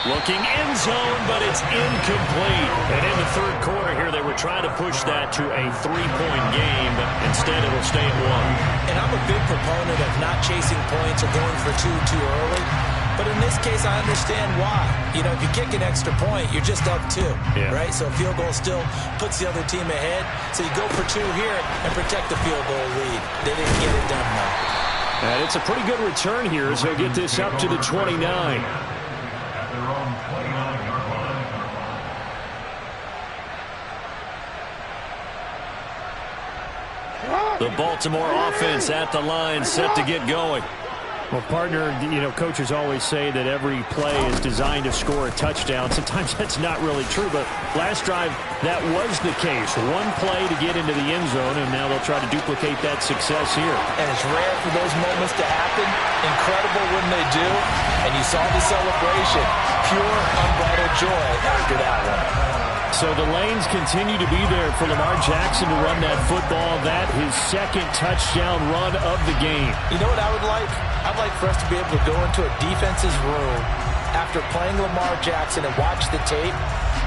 Looking end zone, but it's incomplete. And in the third quarter here, they were trying to push that to a 3-point game, but instead it'll stay at 1. And I'm a big proponent of not chasing points or going for 2 too early. But in this case, I understand why. You know, if you kick an extra point, you're just up 2, right? So a field goal still puts the other team ahead. So you go for 2 here and protect the field goal lead. They didn't get it done, though. And it's a pretty good return here as he'll get this up to the 29. At their own 29-yard line. The Baltimore offense at the line, set to get going. Well, partner, you know, coaches always say that every play is designed to score a touchdown. Sometimes that's not really true, but last drive, that was the case. 1 play to get into the end zone, and now they'll try to duplicate that success here. And it's rare for those moments to happen. Incredible when they do. And you saw the celebration. Pure, unbridled joy after that one. So the lanes continue to be there for Lamar Jackson to run that football. That his second touchdown run of the game. You know what I would like? I'd like for us to be able to go into a defense's room after playing Lamar Jackson and watch the tape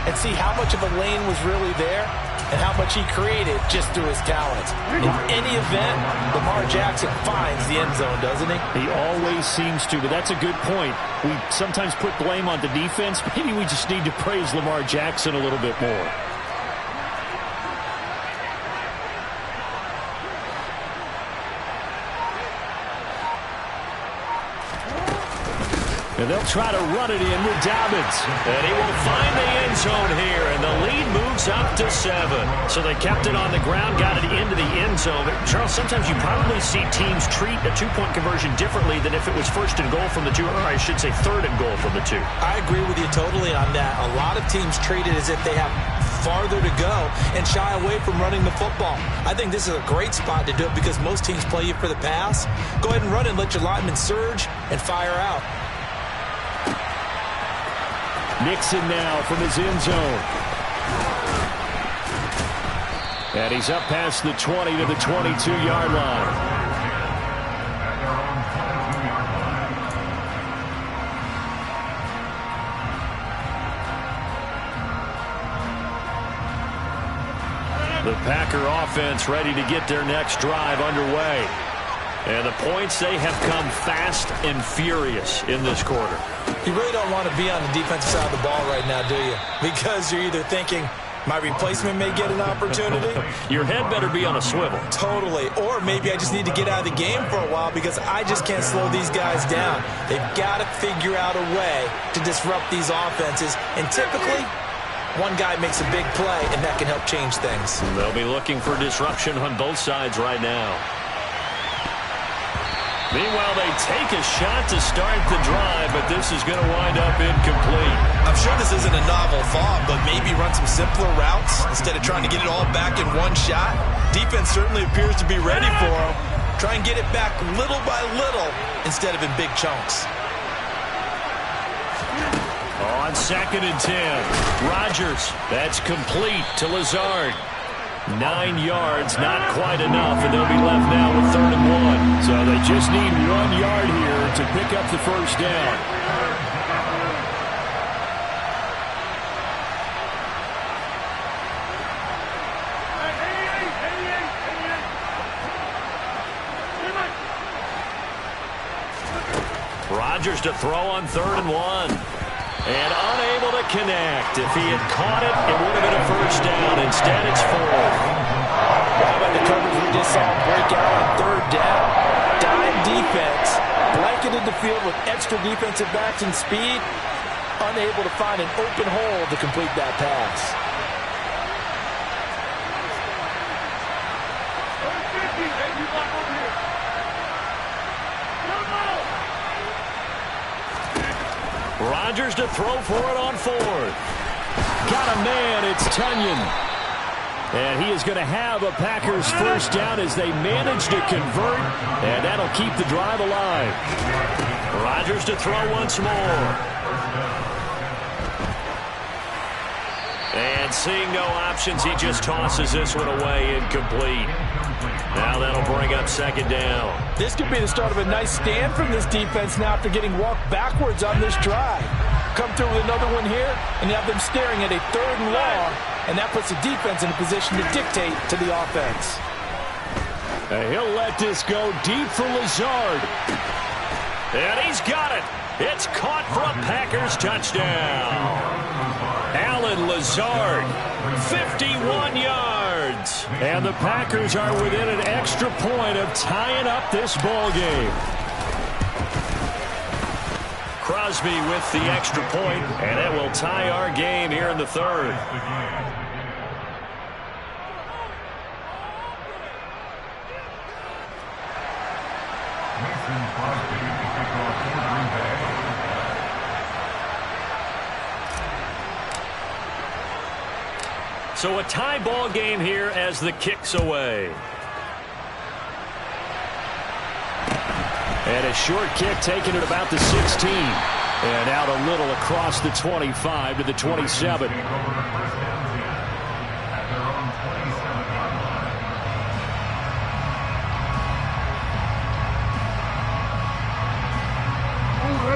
and see how much of a lane was really there and how much he created just through his talents. In any event, Lamar Jackson finds the end zone, doesn't he? He always seems to, but that's a good point. We sometimes put blame on the defense. Maybe we just need to praise Lamar Jackson a little bit more. And they'll try to run it in with Dobbins. And he will find the end zone here, and the lead moves up to 7. So they kept it on the ground, got it into the end zone. But Charles, sometimes you probably see teams treat a 2-point conversion differently than if it was 1st and goal from the 2, or I should say 3rd and goal from the 2. I agree with you totally on that. A lot of teams treat it as if they have farther to go and shy away from running the football. I think this is a great spot to do it because most teams play you for the pass. Go ahead and run and let your linemen surge and fire out. Nixon now from his end zone. And he's up past the 20 to the 22-yard line. The Packer offense ready to get their next drive underway. And the points, they have come fast and furious in this quarter. You really don't want to be on the defensive side of the ball right now, do you? Because you're either thinking, my replacement may get an opportunity. Your head better be on a swivel. Totally. Or maybe I just need to get out of the game for a while because I just can't slow these guys down. They've got to figure out a way to disrupt these offenses. And typically, one guy makes a big play, and that can help change things. They'll be looking for disruption on both sides right now. Meanwhile, they take a shot to start the drive, but this is going to wind up incomplete. I'm sure this isn't a novel thought, but maybe run some simpler routes instead of trying to get it all back in one shot. Defense certainly appears to be ready for them. Try and get it back little by little instead of in big chunks. On 2nd and 10, Rodgers. That's complete to Lazard. 9 yards, not quite enough, and they'll be left now with 3rd and 1. So they just need 1 yard here to pick up the first down. Rodgers to throw on 3rd and 1. And unable to connect. If he had caught it, it would have been a first down. Instead, it's 4. How about the coverage we just saw break out on 3rd down? Dime defense, blanketed the field with extra defensive backs and speed, unable to find an open hole to complete that pass. Rodgers to throw for it on 4th. Got a man, it's Tunyon. And he is going to have a Packers first down as they manage to convert, and that'll keep the drive alive. Rodgers to throw once more. And seeing no options, he just tosses this one away, incomplete. Now that'll bring up second down. This could be the start of a nice stand from this defense now after getting walked backwards on this drive. Come through with another one here, and you have them staring at a 3rd and long, and that puts the defense in a position to dictate to the offense. And he'll let this go deep for Lazard. And he's got it. It's caught for a Packers touchdown. Allen Lazard, 51 yards. And the Packers are within an extra point of tying up this ball game. Crosby with the extra point, and it will tie our game here in the 3rd. So a tie ball game here as the kick's away. And a short kick taken at about the 16. And out a little across the 25 to the 27.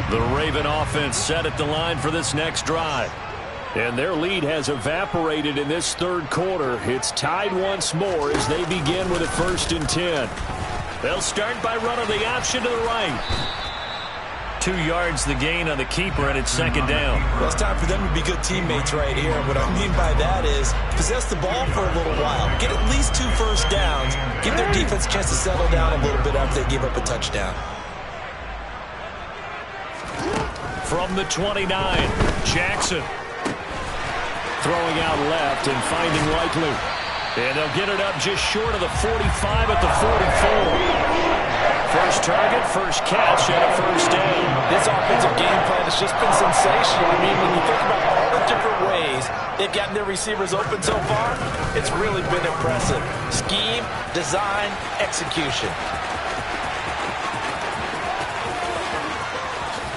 The Raven offense set at the line for this next drive. And their lead has evaporated in this 3rd quarter. It's tied once more as they begin with a 1st and 10. They'll start by running the option to the right. 2 yards the gain on the keeper, and it's second down. Well, it's time for them to be good teammates right here. What I mean by that is possess the ball for a little while. Get at least 2 first downs. Give their defense a chance to settle down a little bit after they give up a touchdown. From the 29, Jackson. Throwing out left and finding Likely. And they'll get it up just short of the 45 at the 44. First target, first catch, and a first down. This offensive game plan has just been sensational. I mean, when you think about all the different ways they've gotten their receivers open so far, it's really been impressive. Scheme, design, execution.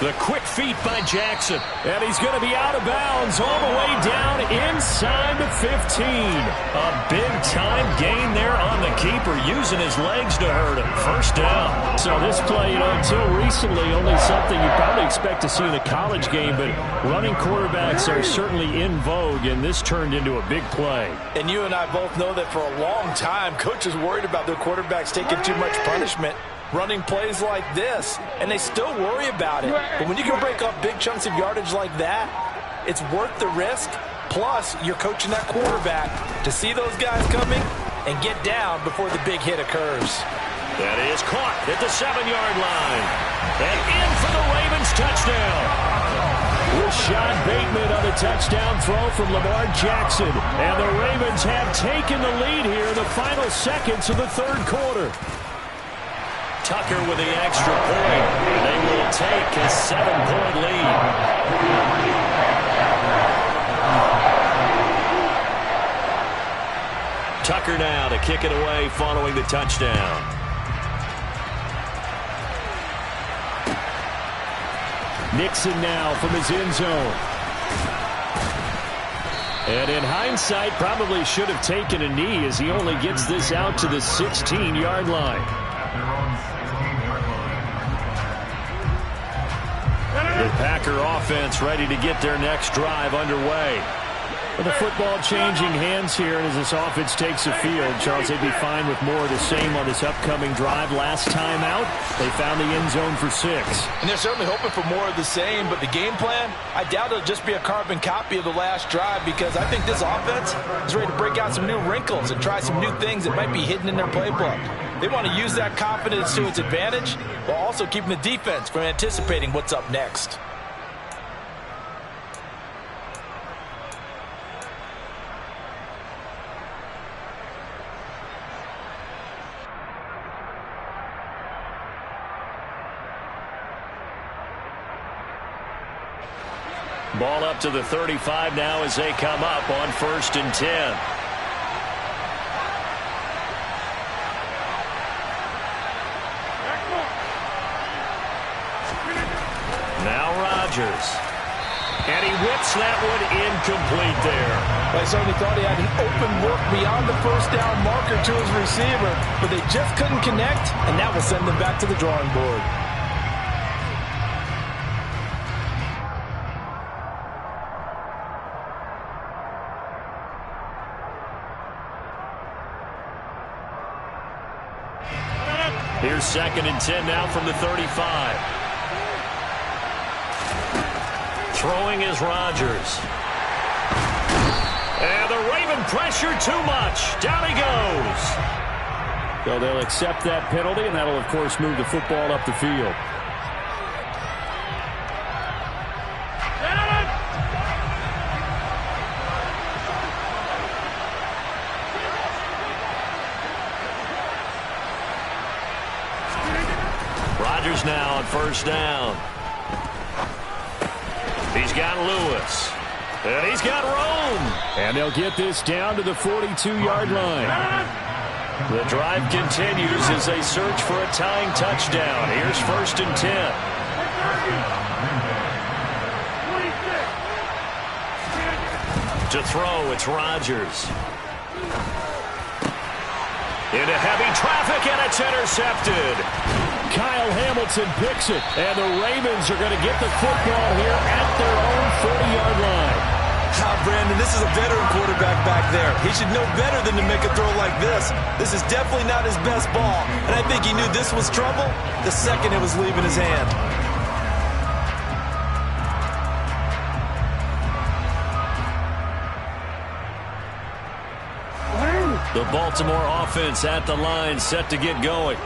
The quick feet by Jackson. And he's going to be out of bounds all the way down inside the 15. A big-time gain there on the keeper, using his legs to hurt him. First down. So this play, until recently, only something you probably expect to see in a college game, but running quarterbacks are certainly in vogue, and this turned into a big play. And you and I both know that for a long time, coaches worried about their quarterbacks taking too much punishment, running plays like this, and they still worry about it. But when you can break up big chunks of yardage like that, it's worth the risk. Plus, you're coaching that quarterback to see those guys coming and get down before the big hit occurs. That is caught at the 7-yard line. And in for the Ravens touchdown. Rashad Bateman on a touchdown throw from Lamar Jackson. And the Ravens have taken the lead here in the final seconds of the 3rd quarter. Tucker with the extra point. They will take a 7-point lead. Tucker now to kick it away following the touchdown. Nixon now from his end zone. And in hindsight, probably should have taken a knee as he only gets this out to the 16-yard line. The Packer offense ready to get their next drive underway. With the football changing hands here, and as this offense takes the field, Charles, they'd be fine with more of the same on this upcoming drive. Last time out, they found the end zone for 6. And they're certainly hoping for more of the same, but the game plan, I doubt it'll just be a carbon copy of the last drive, because I think this offense is ready to break out some new wrinkles and try some new things that might be hidden in their playbook. They want to use that confidence to its advantage, while also keeping the defense from anticipating what's up next. Ball up to the 35 now as they come up on 1st and 10. Now Rodgers. And he whips that one incomplete there. I certainly thought he had an open look beyond the first down marker to his receiver, but they just couldn't connect, and that will send them back to the drawing board. Here's 2nd and 10 now from the 35. Throwing is Rodgers. And the Raven pressure too much. Down he goes. So they'll accept that penalty, and that'll, of course, move the football up the field. Rodgers now on 1st down. He's got Lewis. And he's got Rome. And they'll get this down to the 42-yard line. The drive continues as they search for a tying touchdown. Here's 1st and 10. To throw, it's Rodgers. Into heavy traffic, and it's intercepted. Kyle Hamilton picks it, and the Ravens are going to get the football here at their own 40-yard line. Brandon, this is a veteran quarterback back there. He should know better than to make a throw like this. This is definitely not his best ball, and I think he knew this was trouble the second it was leaving his hand. The Baltimore offense at the line, set to get going.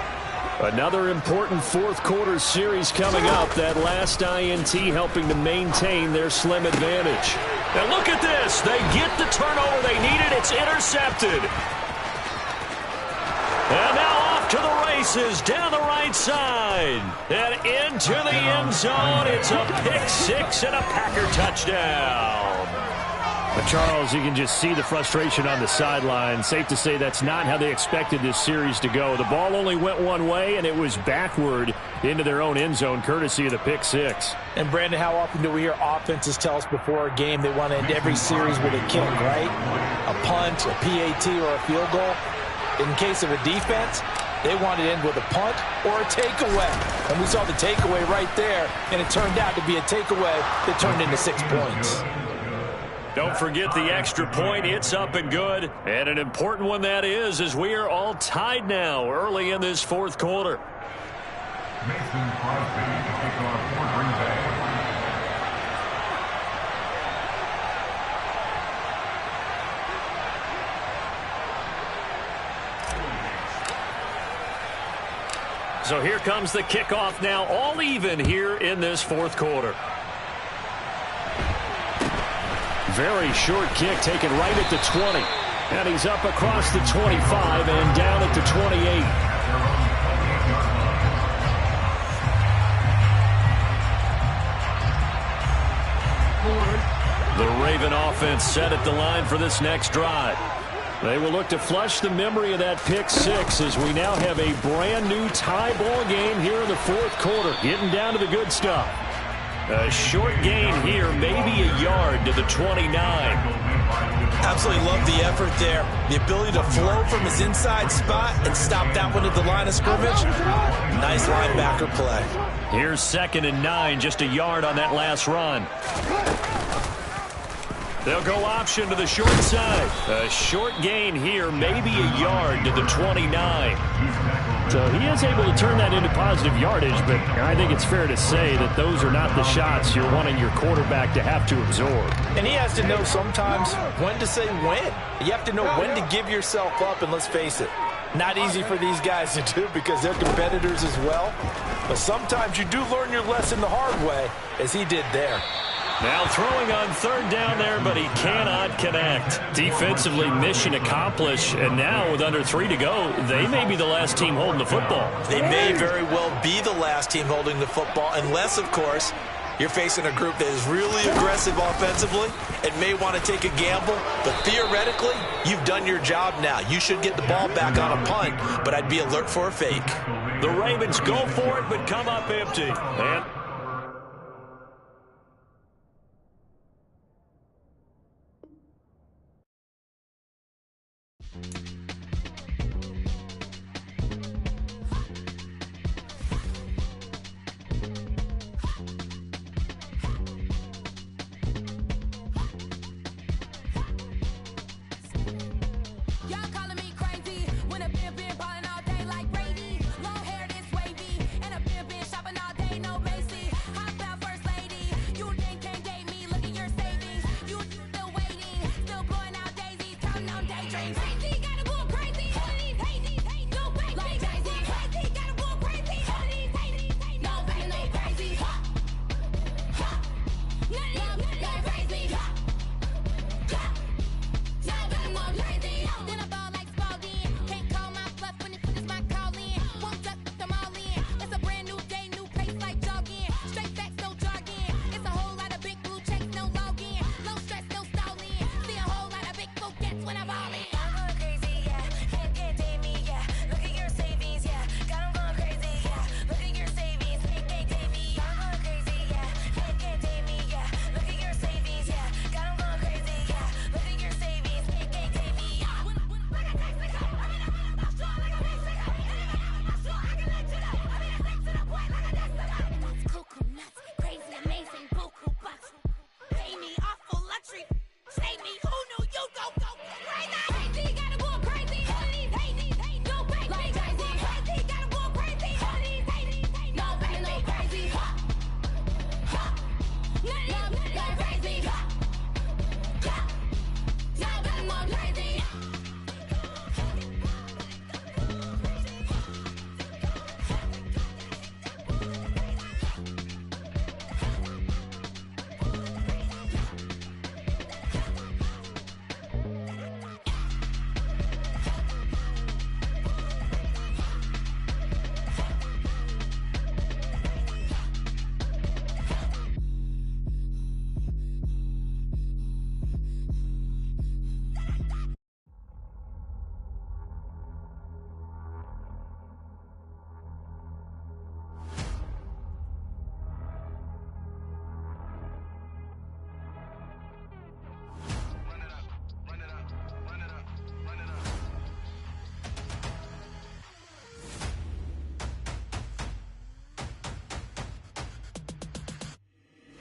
Another important fourth-quarter series coming up. That last INT helping to maintain their slim advantage. And look at this. They get the turnover they needed. It's intercepted. And now off to the races down the right side. And into the end zone. It's a pick six and a Packer touchdown. But Charles, you can just see the frustration on the sideline. Safe to say that's not how they expected this series to go. The ball only went one way, and it was backward into their own end zone, courtesy of the pick six. And, Brandon, how often do we hear offenses tell us before a game they want to end every series with a kick, right? A punt, a PAT, or a field goal. In case of a defense, they want to end with a punt or a takeaway. And we saw the takeaway right there, and it turned out to be a takeaway that turned into 6 points. Don't forget the extra point. It's up and good. And an important one that is, as we are all tied now early in this fourth quarter. Mason Crosby to kick off for Green Bay. So here comes the kickoff now, all even here in this fourth quarter. Very short kick taken right at the 20. And he's up across the 25 and down at the 28. The Raven offense set at the line for this next drive. They will look to flush the memory of that pick six as we now have a brand new tie ball game here in the fourth quarter. Getting down to the good stuff. A short gain here, maybe a yard to the 29. Absolutely love the effort there. The ability to flow from his inside spot and stop that one at the line of scrimmage. Nice linebacker play. Here's 2nd and 9, just a yard on that last run. They'll go option to the short side. A short gain here, maybe a yard to the 29. So he is able to turn that into positive yardage, but I think it's fair to say that those are not the shots you're wanting your quarterback to have to absorb. And he has to know sometimes when to say when. You have to know when to give yourself up, and let's face it, not easy for these guys to do because they're competitors as well. But sometimes you do learn your lesson the hard way, as he did there. Now throwing on 3rd down there, but he cannot connect. Defensively, mission accomplished, and now with under 3 to go, they may be the last team holding the football. They may very well be the last team holding the football, unless, of course, you're facing a group that is really aggressive offensively and may want to take a gamble. But theoretically, you've done your job now. You should get the ball back on a punt, but I'd be alert for a fake. The Ravens go for it, but come up empty. And Y'all calling me crazy when a been ballin' all day like Brady. Long hair this wavy, and a been shopping all day, no Macy. How about first lady? You think can't date me? Look at your savings. You still waiting, still blowing out daisies, counting on daydreams. Crazy, gotta go crazy. All of these hate, no way. Like crazy, crazy, gotta go crazy. All of these hate, no way, no crazy. None of these crazy. Then I ball like Spalding. Can't call my bluff when it is my calling. Won't duck them all in. It's a brand new day, new pace like jogging. Straight facts, no jargon. It's a whole lot of big blue checks, no login. No stress, no stalling. See a whole lot of big forgets when I ball in. I'm going crazy, yeah. Can't date me, yeah. Look at your savings, yeah. Got 'em going crazy, yeah. Look at your savings, can't date me. I'm going crazy, yeah. Can't date me, yeah. Look at your savings, yeah. Got 'em going crazy, yeah. Look at your savings, can't date me. Cuckoo nuts, crazy, amazing, buku bucks. Pay me awful luxury. Save me, who knew you go crazy? Crazy, gotta go crazy. All of these hate, no way. Like crazy, crazy, gotta go crazy. All of these hate, no way, no crazy. None of these crazy. Y'all better more crazy.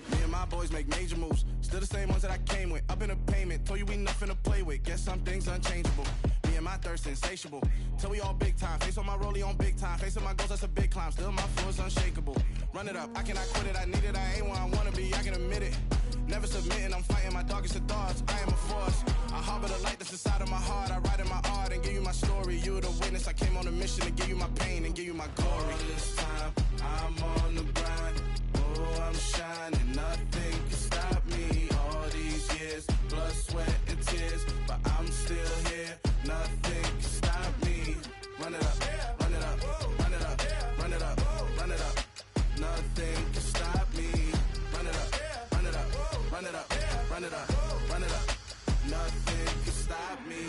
Me and my boys make major moves. Still the same ones that I came with. Up in the payment. Told you we nothing to play with. Guess some things unchangeable. Me and my thirst insatiable. Till we all big time. Face on my rollie on big time. Facing my goals, that's a big climb. Still my flow is unshakable. Run it up. I cannot quit it. I need it. I ain't where I wanna be. I can admit it. Never submitting. I'm fighting my darkest of thoughts. I am a force. I harbor the light that's inside of my heart. I write in my art and give you my story. You the witness. I came on a mission to give you my pain and give you my glory. All this time, I'm on the grind. Oh, I'm shining. Nothing can stop me. All these years, blood, sweat, and tears. But I'm still here. Nothing can stop me. Run it up, run it up, run it up, run it up, run it up. Nothing can stop me. Run it up, run it up, run it up, run it up, run it up. Nothing can stop me.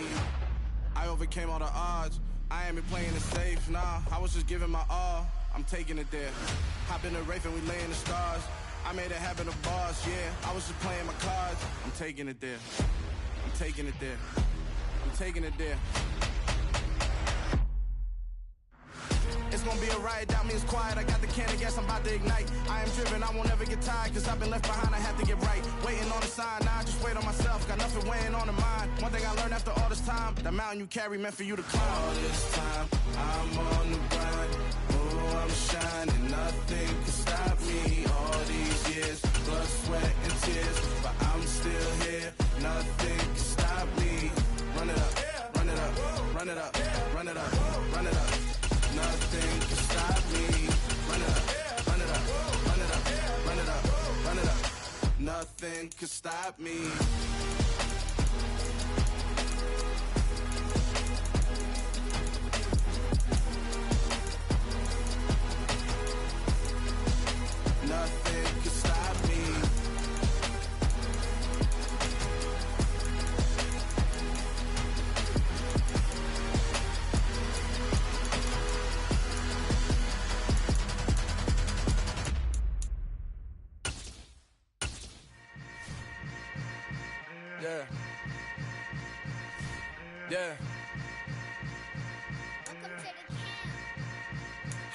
I overcame all the odds. I ain't been playing it safe, nah. I was just giving my all. I'm taking it there. Hop in the Wraith and we lay in the stars. I made it happen, the boss, yeah. I was just playing my cards. I'm taking it there. I'm taking it there. I'm taking it there. It's gonna be a riot, doubt me it's quiet. I got the can of gas, I'm about to ignite. I am driven, I won't ever get tired. Cause I've been left behind, I have to get right. Waiting on the sign, now I just wait on myself. Got nothing weighing on the mind. One thing I learned after all this time, the mountain you carry meant for you to climb. All this time, I'm on the grind. Oh, I'm shining, nothing can stop me. All these years, blood, sweat, and tears. But I'm still here, nothing can stop me. Run it up, run it up, run it up, run it up, run it up. Nothing can stop me. Run it up, run it up, run it up, run it up, run it up. Nothing can stop me. Nothing can stop me. Yeah. Yeah.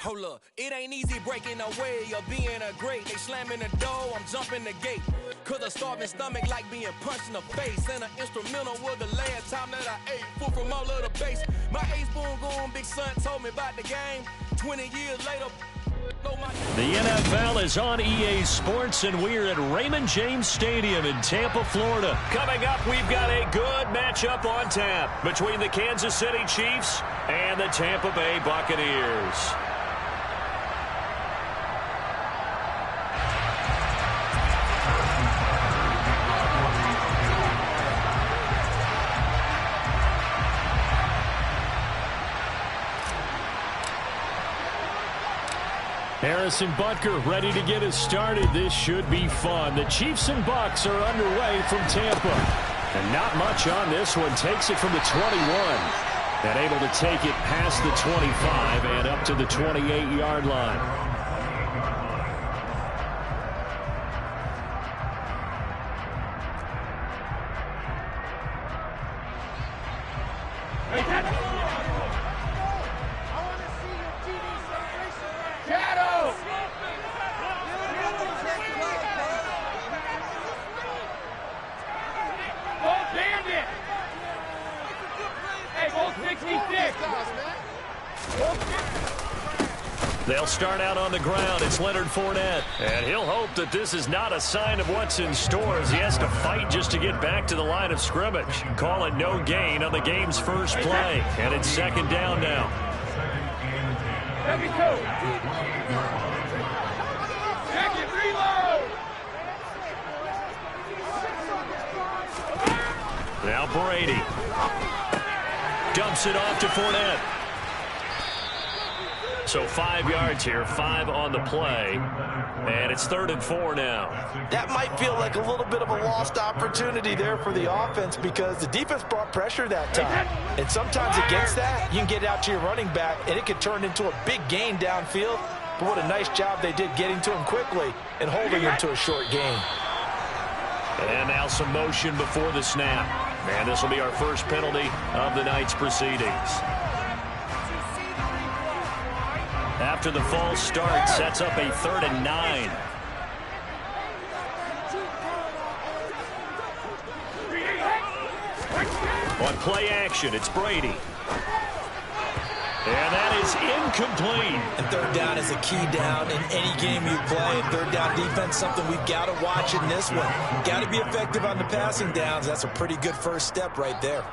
Hold up, it ain't easy breaking away or being a great. They slamming the door, I'm jumping the gate. Cause a starving stomach like being punched in the face. And an instrumental was the last time that I ate food from all of the base. My ace boom going big son told me about the game. 20 years later, the NFL is on EA Sports, and we're at Raymond James Stadium in Tampa, Florida. Coming up, we've got a good matchup on tap between the Kansas City Chiefs and the Tampa Bay Buccaneers. Harrison Butker ready to get us started. This should be fun. The Chiefs and Bucs are underway from Tampa. And not much on this one. Takes it from the 21. And able to take it past the 25 and up to the 28-yard line. They'll start out on the ground. It's Leonard Fournette. And he'll hope that this is not a sign of what's in store as he has to fight just to get back to the line of scrimmage. Call it no gain on the game's first play. And it's second down now. Now Brady dumps it off to Fournette. So 5 yards here, 5 on the play, and it's 3rd and 4 now. That might feel like a little bit of a lost opportunity there for the offense because the defense brought pressure that time. And sometimes against that, you can get out to your running back, and it could turn into a big gain downfield. But what a nice job they did getting to him quickly and holding him to a short gain. And now some motion before the snap. And this will be our first penalty of the night's proceedings. After the false start, sets up a 3rd and 9. On play action, it's Brady. And that is incomplete. And 3rd down is a key down in any game you play. And 3rd down defense, something we've got to watch in this one. Got to be effective on the passing downs. That's a pretty good first step right there.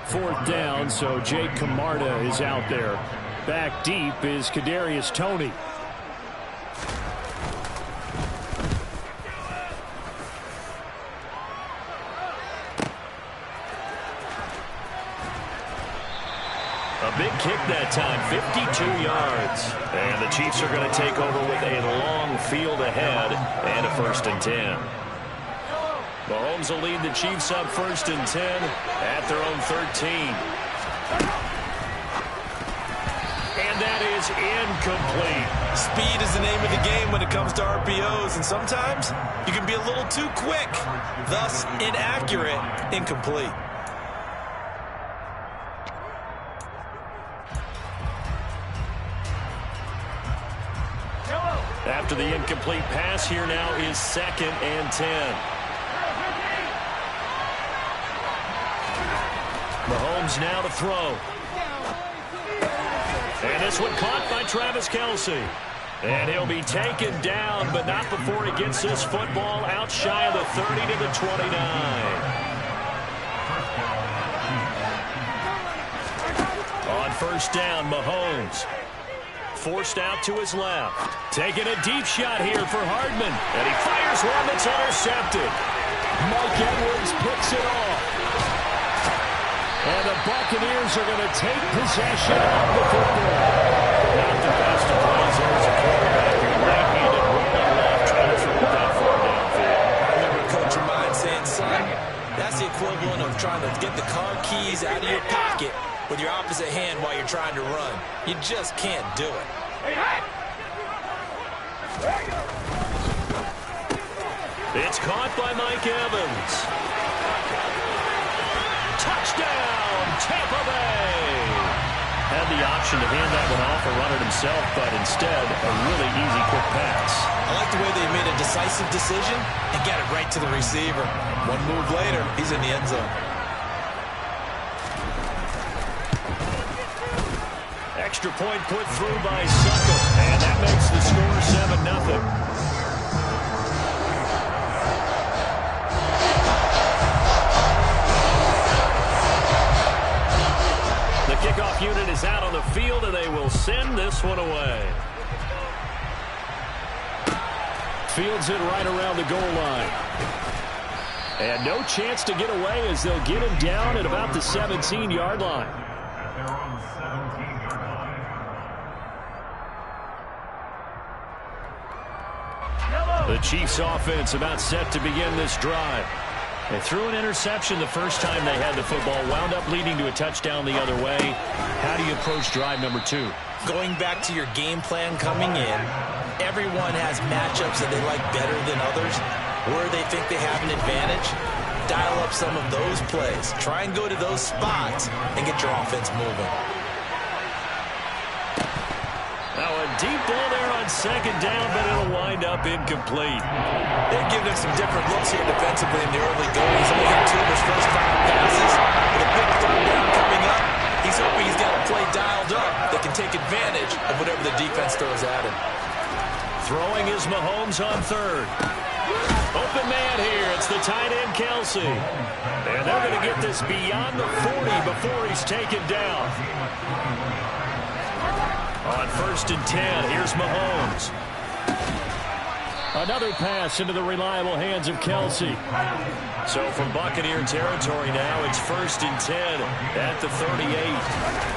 4th down, so Jake Camarda is out there. Back deep is Kadarius Toney. A big kick that time, 52 yards. And the Chiefs are going to take over with a long field ahead and a 1st and 10. Mahomes will lead the Chiefs up 1st and 10 at their own 13. And that is incomplete. Speed is the name of the game when it comes to RPOs, and sometimes you can be a little too quick, thus inaccurate, incomplete. After the incomplete pass, here now is 2nd and 10. Mahomes now to throw. And this one caught by Travis Kelce. And he'll be taken down, but not before he gets this football out shy of the 30 to the 29. On 1st down, Mahomes. Forced out to his left. Taking a deep shot here for Hardman. And he fires one that's intercepted. Mike Edwards picks it off. And the Buccaneers are going to take possession of the football. Not the best of plays there as a quarterback. Right-handed rolling left, trying to throw it that far downfield. I remember Coach of mine saying, son, that's the equivalent of trying to get the car keys out of your pocket with your opposite hand while you're trying to run. You just can't do it. It's caught by Mike Evans. Touchdown, Tampa Bay. Had the option to hand that one off or run it himself, but instead, a really easy, quick pass. I like the way they made a decisive decision and got it right to the receiver. One move later, he's in the end zone. Extra point put through by Suckup, and that makes the score 7-0. The kickoff unit is out on the field, and they will send this one away. Fields it right around the goal line. And no chance to get away as they'll get him down at about the 17-yard line. The Chiefs offense about set to begin this drive. They threw an interception the first time they had the football, wound up leading to a touchdown the other way. How do you approach drive number 2? Going back to your game plan coming in, everyone has matchups that they like better than others. Where they think they have an advantage, dial up some of those plays. Try and go to those spots and get your offense moving. Now a deep ball there on second down, but it'll wind up incomplete. They're giving him some different looks here defensively in the early going. He's only got 2 of his first 5 passes. With a big third down coming up, he's hoping he's got a play dialed up that can take advantage of whatever the defense throws at him. Throwing is Mahomes on third. Open man here. It's the tight end, Kelsey. And they're going to get this beyond the 40 before he's taken down. On 1st and 10, here's Mahomes. Another pass into the reliable hands of Kelsey. So from Buccaneer territory now, it's 1st and 10 at the 38.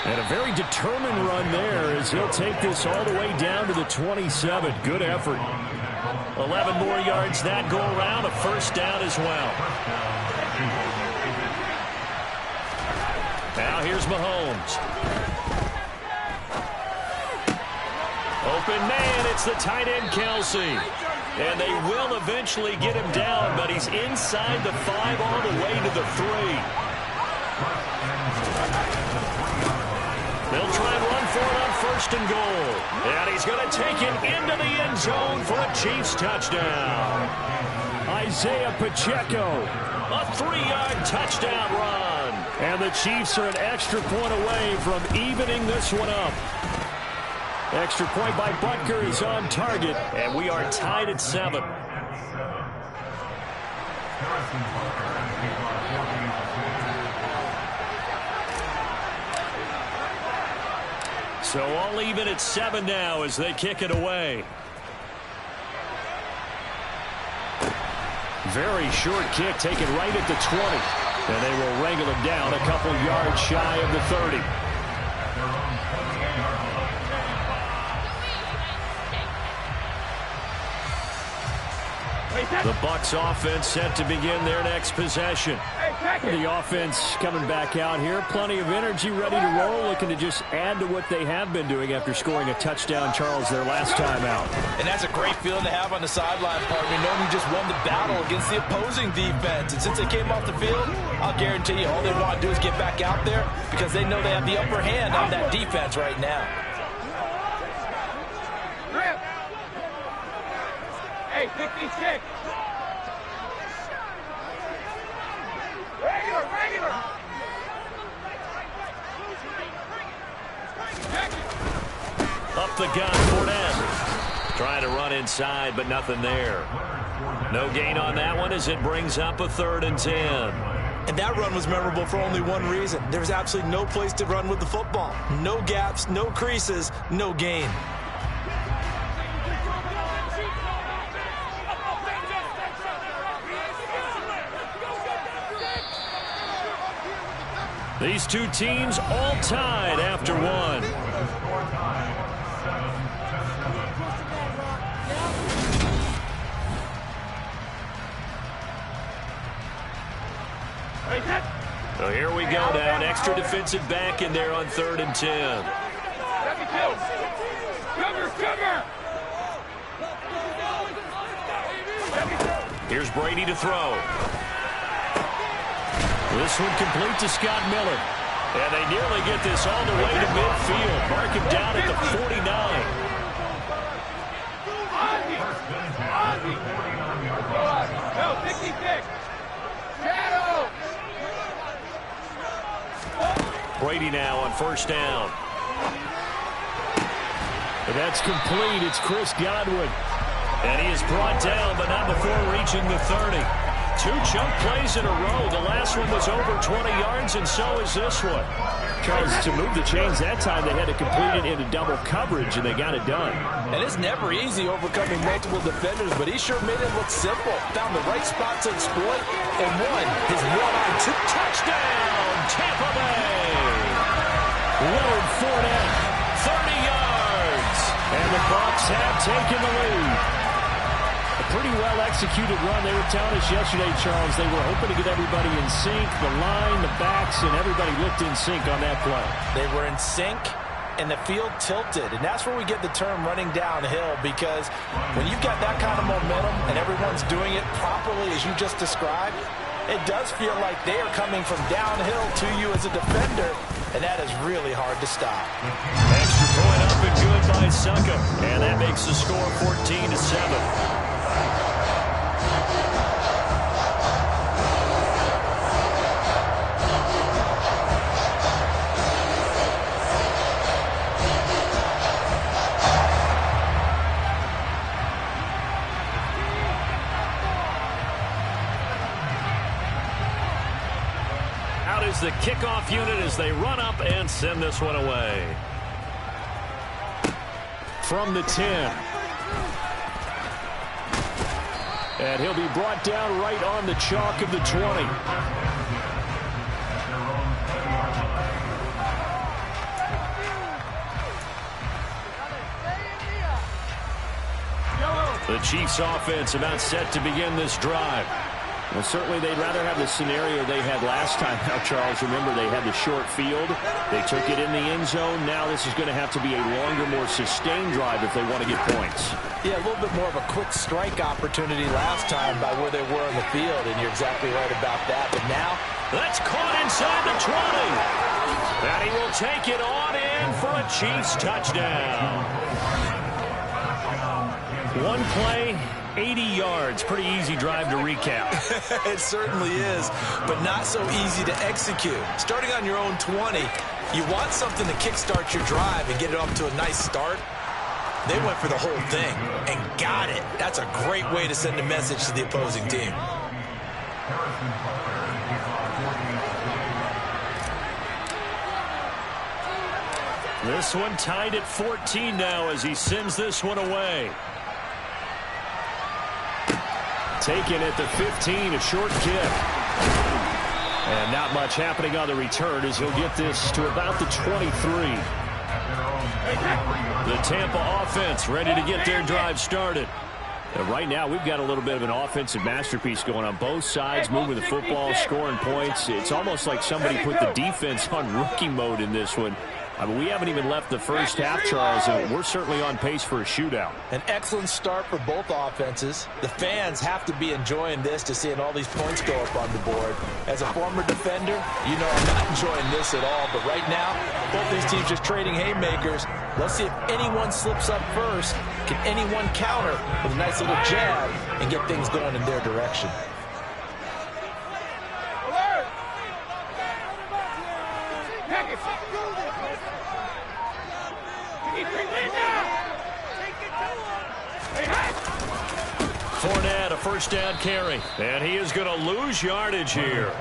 And a very determined run there as he'll take this all the way down to the 27. Good effort. 11 more yards that go around, a first down as well. Now here's Mahomes. Open man, it's the tight end, Kelsey. And they will eventually get him down, but he's inside the 5 all the way to the 3. They'll try and run for it on 1st and goal. And he's going to take it into the end zone for a Chiefs touchdown. Isaiah Pacheco, a 3-yard touchdown run. And the Chiefs are an extra point away from evening this one up. Extra point by Butker is on target, and we are tied at 7. So all even at 7 now as they kick it away. Very short kick taken right at the 20. And they will wrangle him down a couple yards shy of the 30. The Bucs offense set to begin their next possession. The offense coming back out here. Plenty of energy, ready to roll, looking to just add to what they have been doing after scoring a touchdown, Charles, their last time out. And that's a great feeling to have on the sideline, partner, knowing you just won the battle against the opposing defense. And since they came off the field, I'll guarantee you all they want to do is get back out there because they know they have the upper hand on that defense right now. Hey, 56. Regular. Up the gun, Fournette. Trying to run inside, but nothing there. No gain on that one as it brings up a 3rd and 10. And that run was memorable for only one reason. There was absolutely no place to run with the football. No gaps, no creases, no gain. These two teams all tied after one. So here we go now. An extra defensive back in there on 3rd and 10. Cover! Here's Brady to throw. This one complete to Scott Miller. And they nearly get this all the way to midfield. Mark him down at the 49. No, 66. Shadow. Brady now on first down. And that's complete. It's Chris Godwin. And he is brought down, but not before reaching the 30. 2 chunk plays in a row. The last one was over 20 yards, and so is this one. Charles, to move the chains that time, they had to complete it into double coverage, and they got it done. And it's never easy overcoming multiple defenders, but he sure made it look simple. Found the right spot to exploit and won his one-on-two. Touchdown, Tampa Bay. Leonard Fournette, 30 yards. And the Bucs have taken the lead. A pretty well-executed run. They were telling us yesterday, Charles, they were hoping to get everybody in sync, the line, the backs, and everybody looked in sync on that play. They were in sync, and the field tilted. And that's where we get the term running downhill, because when you've got that kind of momentum and everyone's doing it properly as you just described, it does feel like they are coming from downhill to you as a defender, and that is really hard to stop. Extra point up and good by Succa. And that makes the score 14-7. The kickoff unit as they run up and send this one away. From the 10. And he'll be brought down right on the chalk of the 20. The Chiefs offense about set to begin this drive. Well, certainly they'd rather have the scenario they had last time. Now, Charles, remember they had the short field. They took it in the end zone. Now this is going to have to be a longer, more sustained drive if they want to get points. Yeah, a little bit more of a quick strike opportunity last time by where they were on the field, and you're exactly right about that. But now, that's caught inside the 20. And he will take it on in for a Chiefs touchdown. One play, 80 yards. Pretty easy drive to recap. It certainly is, but not so easy to execute. Starting on your own 20, you want something to kickstart your drive and get it off to a nice start. They went for the whole thing and got it. That's a great way to send a message to the opposing team. This one tied at 14 now as he sends this one away. Taken at the 15, a short kick. And not much happening on the return as he'll get this to about the 23. The Tampa offense ready to get their drive started. And right now, we've got a little bit of an offensive masterpiece going on both sides, moving the football, scoring points. It's almost like somebody put the defense on rookie mode in this one. I mean, we haven't even left the first half, Charles, and we're certainly on pace for a shootout. An excellent start for both offenses. The fans have to be enjoying this to seeing all these points go up on the board. As a former defender, you know I'm not enjoying this at all. But right now, both these teams just trading haymakers. Let's see if anyone slips up first. Can anyone counter with a nice little jab and get things going in their direction? Fournette, a first down carry. And he is going to lose yardage here.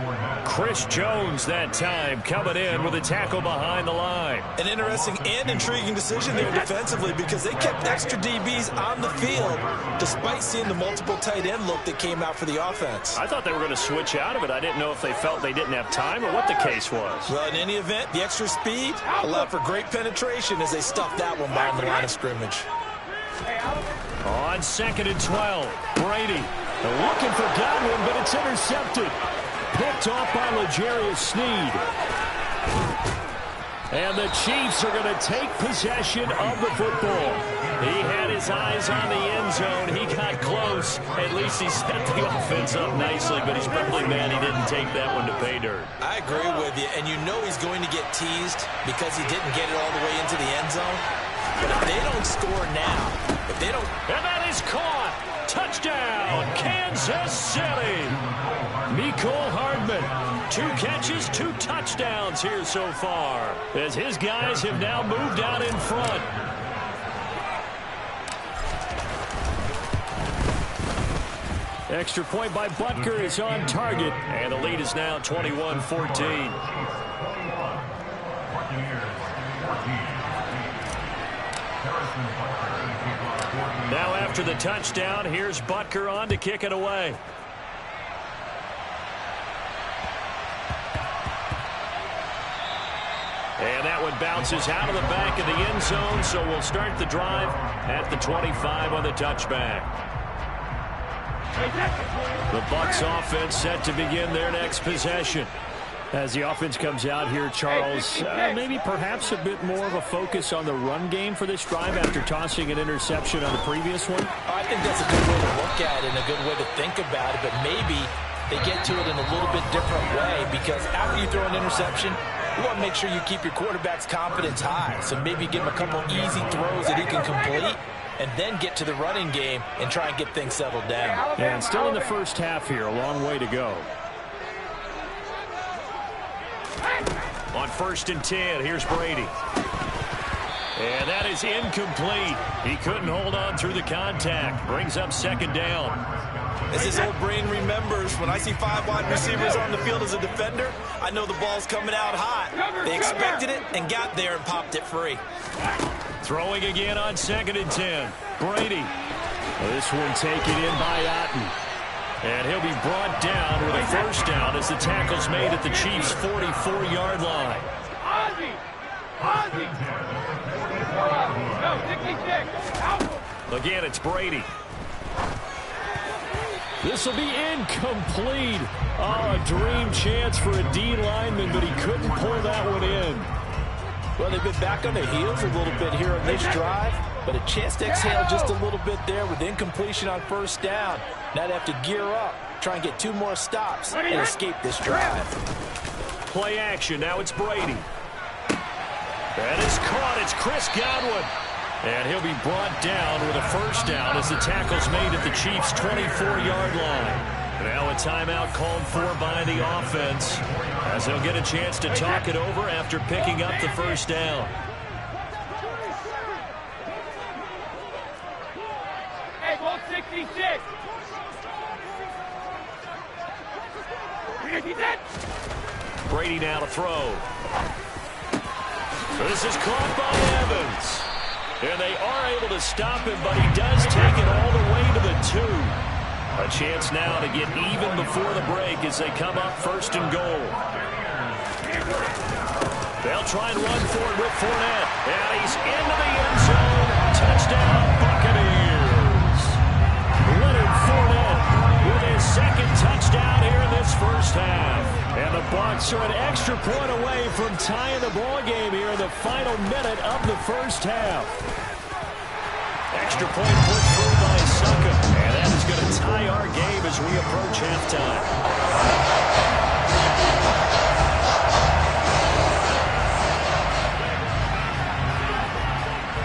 Chris Jones that time coming in with a tackle behind the line. An interesting and intriguing decision there defensively because they kept extra DBs on the field despite seeing the multiple tight end look that came out for the offense. I thought they were going to switch out of it. I didn't know if they felt they didn't have time or what the case was. Well, in any event, the extra speed allowed for great penetration as they stuffed that one behind the line of scrimmage. On 2nd and 12, Brady looking for Godwin, but it's intercepted. Picked off by L'Jarius Sneed. And the Chiefs are going to take possession of the football. He had his eyes on the end zone. He got close. At least he set the offense up nicely, but he's probably mad he didn't take that one to pay dirt. I agree with you, and you know he's going to get teased because he didn't get it all the way into the end zone. But if they don't score now, if they don't... And that is caught. Touchdown, Kansas City. Mecole Hardman, 2 catches, 2 touchdowns here so far, as his guys have now moved out in front. Extra point by Butker is on target, and the lead is now 21-14. Now after the touchdown, here's Butker on to kick it away. And that one bounces out of the back of the end zone, so we'll start the drive at the 25 on the touchback. The Bucs offense set to begin their next possession. As the offense comes out here, Charles, maybe perhaps a bit more of a focus on the run game for this drive after tossing an interception on the previous one? I think that's a good way to look at it and a good way to think about it, but maybe they get to it in a little bit different way, because after you throw an interception, you want to make sure you keep your quarterback's confidence high. So maybe give him a couple easy throws that he can complete, and then get to the running game and try and get things settled down. And still in the first half here, a long way to go. On 1st and 10, here's Brady. And that is incomplete. He couldn't hold on through the contact. Brings up 2nd down. As his old brain remembers, when I see 5 wide receivers on the field as a defender, I know the ball's coming out hot. They expected it and got there and popped it free. Throwing again on 2nd and 10. Brady. This one taken in by Otten. And he'll be brought down with a 1st down as the tackle's made at the Chiefs' 44-yard line. Again, it's Brady. This will be incomplete. Oh, a dream chance for a D lineman, but he couldn't pull that one in. Well, they've been back on their heels a little bit here on this drive, but a chance to exhale just a little bit there with incompletion on 1st down. Now they have to gear up, try and get 2 more stops and escape this drive. Play action. Now it's Brady. That is caught. It's Chris Godwin. And he'll be brought down with a 1st down as the tackle's made at the Chiefs' 24-yard line. Now a timeout called for by the offense, as they'll get a chance to talk it over after picking up the 1st down. Hey, ball 66. Brady now to throw. This is caught by Evans. And they are able to stop him, but he does take it all the way to the 2. A chance now to get even before the break as they come up 1st and goal. They'll try and run for it with Fournette. And he's into the end zone. Touchdown, Buccaneers. Leonard Fournette with his 2nd touchdown here in this 1st half. And the Bucs are an extra point away from tying the ball game here in the final minute of the 1st half. Extra point put through by Suckup. And that is going to tie our game as we approach halftime.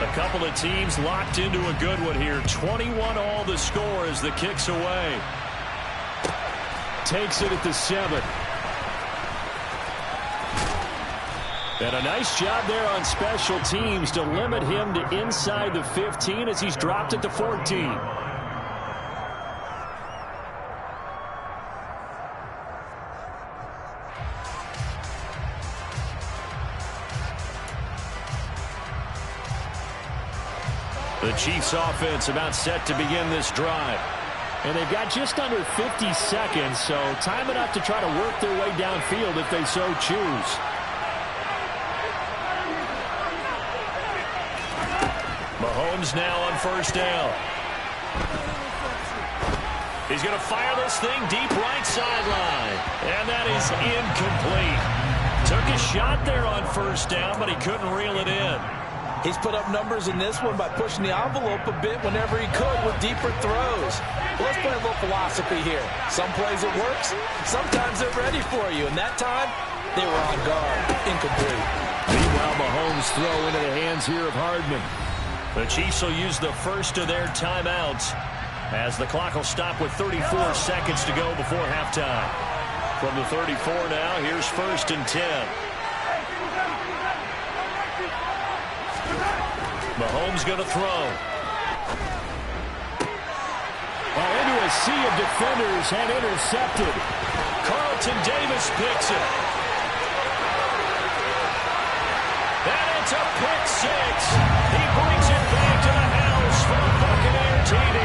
A couple of teams locked into a good one here. 21 all the score as the kick's away. Takes it at the 7. And a nice job there on special teams to limit him to inside the 15 as he's dropped at the 14. The Chiefs offense about set to begin this drive. And they've got just under 50 seconds, so time enough to try to work their way downfield if they so choose. Mahomes now on 1st down. He's going to fire this thing deep right sideline. And that is incomplete. Took took a shot there on first down, but he couldn't reel it in. He's put up numbers in this one by pushing the envelope a bit whenever he could with deeper throws. Well, let's play a little philosophy here. Some plays it works, sometimes they're ready for you, and that time they were on guard. Incomplete. Meanwhile, Mahomes throw into the hands here of Hardman. The Chiefs will use the first of their timeouts as the clock will stop with 34 seconds to go before halftime. From the 34 now, here's 1st and 10. Mahomes going to throw. Well, into a sea of defenders and intercepted. Carlton Davis picks it. And it's a pick six. He brings it back to the house for a Buccaneer TD.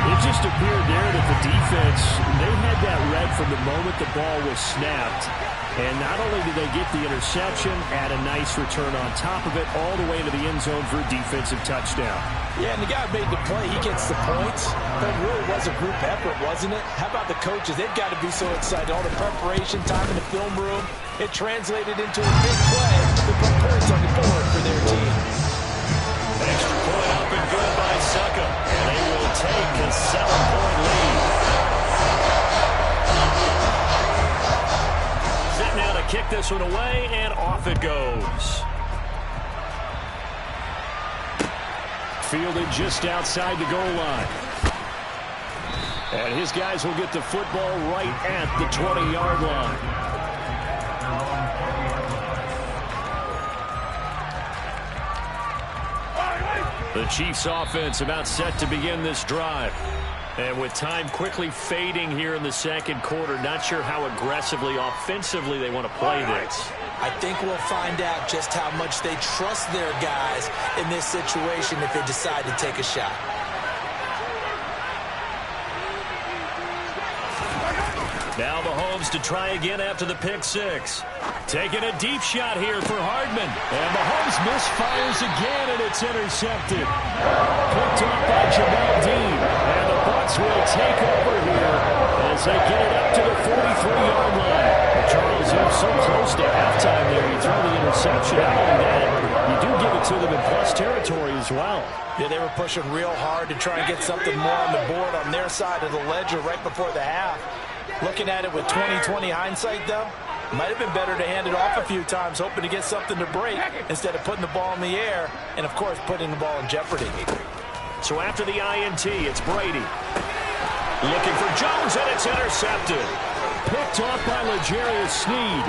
It just appeared there that the defense, they had that read from the moment the ball was snapped. And not only did they get the interception, add a nice return on top of it, all the way to the end zone for a defensive touchdown. Yeah, and the guy made the play. He gets the points. But it really was a group effort, wasn't it? How about the coaches? They've got to be so excited. All the preparation time in the film room, it translated into a big play to put points on the board for their team. Extra point up and good by Succa. And they will take a 7-point lead. Set now to kick this one away, and off it goes. Fielded just outside the goal line. And his guys will get the football right at the 20-yard line. The Chiefs offense about set to begin this drive. And with time quickly fading here in the second quarter, not sure how aggressively, offensively they want to play this. I think we'll find out just how much they trust their guys in this situation if they decide to take a shot. Now Mahomes to try again after the pick six. Taking a deep shot here for Hardman. And Mahomes misfires again, and it's intercepted. Picked off by Jamel Dean. And the Bucs will take over here as they get it up to the 43-yard line. Well, Charles, you're so close to halftime there. You throw the interception. Not only that, you do give it to them in plus territory as well. Yeah, they were pushing real hard to try and get something more on the board on their side of the ledger right before the half. Looking at it with 20/20 hindsight, though, might have been better to hand it off a few times, hoping to get something to break instead of putting the ball in the air and, of course, putting the ball in jeopardy. So after the INT, it's Brady. Looking for Jones, and it's intercepted. Picked off by L'Jarius Sneed.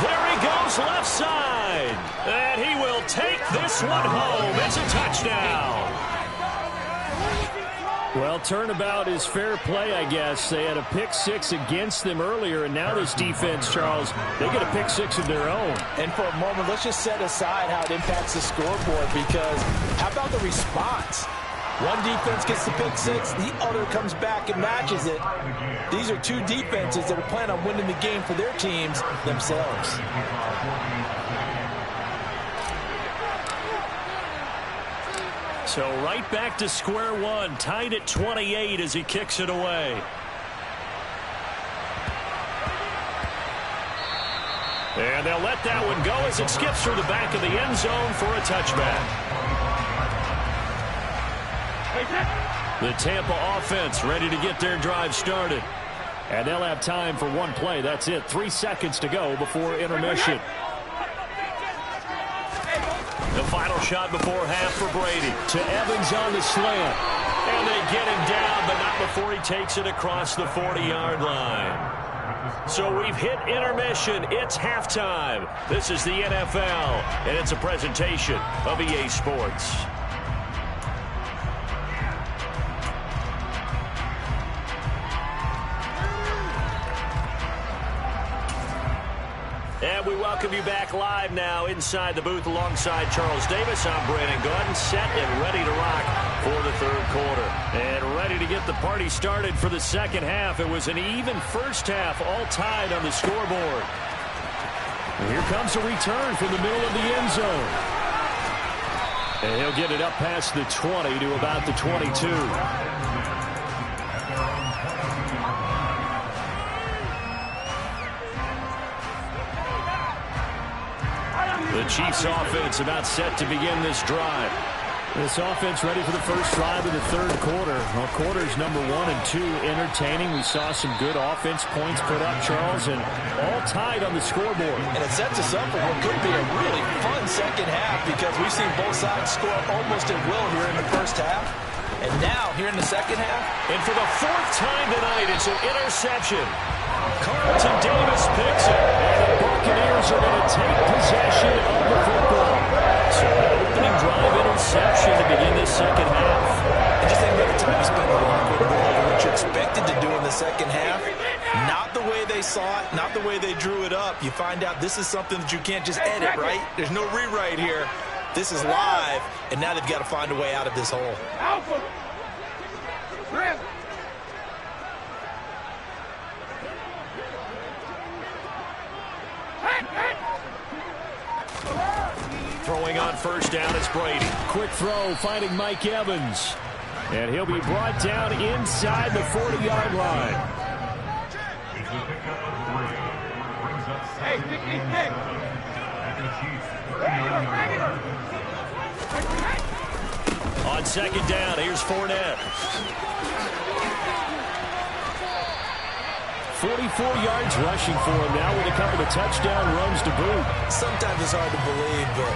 There he goes left side. And he will take this one home. It's a touchdown. Well, turnabout is fair play, I guess. They had a pick six against them earlier, and now this defense, Charles, they get a pick six of their own. And for a moment, let's just set aside how it impacts the scoreboard, because how about the response? One defense gets the pick six, the other comes back and matches it. These are two defenses that will plan on winning the game for their teams themselves. So right back to square one, tied at 28 as he kicks it away. And they'll let that one go as it skips through the back of the end zone for a touchback. The Tampa offense ready to get their drive started. And they'll have time for one play. That's it. 3 seconds to go before intermission. The final shot before half for Brady. To Evans on the slant. And they get him down, but not before he takes it across the 40-yard line. So we've hit intermission. It's halftime. This is the NFL, and it's a presentation of EA Sports. And we welcome you back live now inside the booth alongside Charles Davis. I'm Brandon Gordon, set and ready to rock for the third quarter. And ready to get the party started for the second half. It was an even first half, all tied on the scoreboard. And here comes a return from the middle of the end zone. And he'll get it up past the 20 to about the 22. The Chiefs offense about set to begin this drive. This offense ready for the first drive of the third quarter. Well, quarters number 1 and 2 entertaining. We saw some good offense points put up, Charles, and all tied on the scoreboard. And it sets us up for what could be a really fun second half because we've seen both sides score almost at will here in the first half. And now, here in the second half. And for the 4th time tonight, it's an interception. Carlton Davis picks it. And the Buccaneers are going to take possession of the football. So an opening drive interception to begin this second half. And just think about the time you spent in the locker room going over what you expected to do in the second half. Not the way they saw it, not the way they drew it up. You find out this is something that you can't just edit, right? There's no rewrite here. This is live, and now they've got to find a way out of this hole. Throwing on first down is Brady. Quick throw, finding Mike Evans. And he'll be brought down inside the 40-yard line. Hey, pick. On second down, here's Fournette. 44 yards rushing for him now with a couple of touchdown runs to boot. Sometimes it's hard to believe, but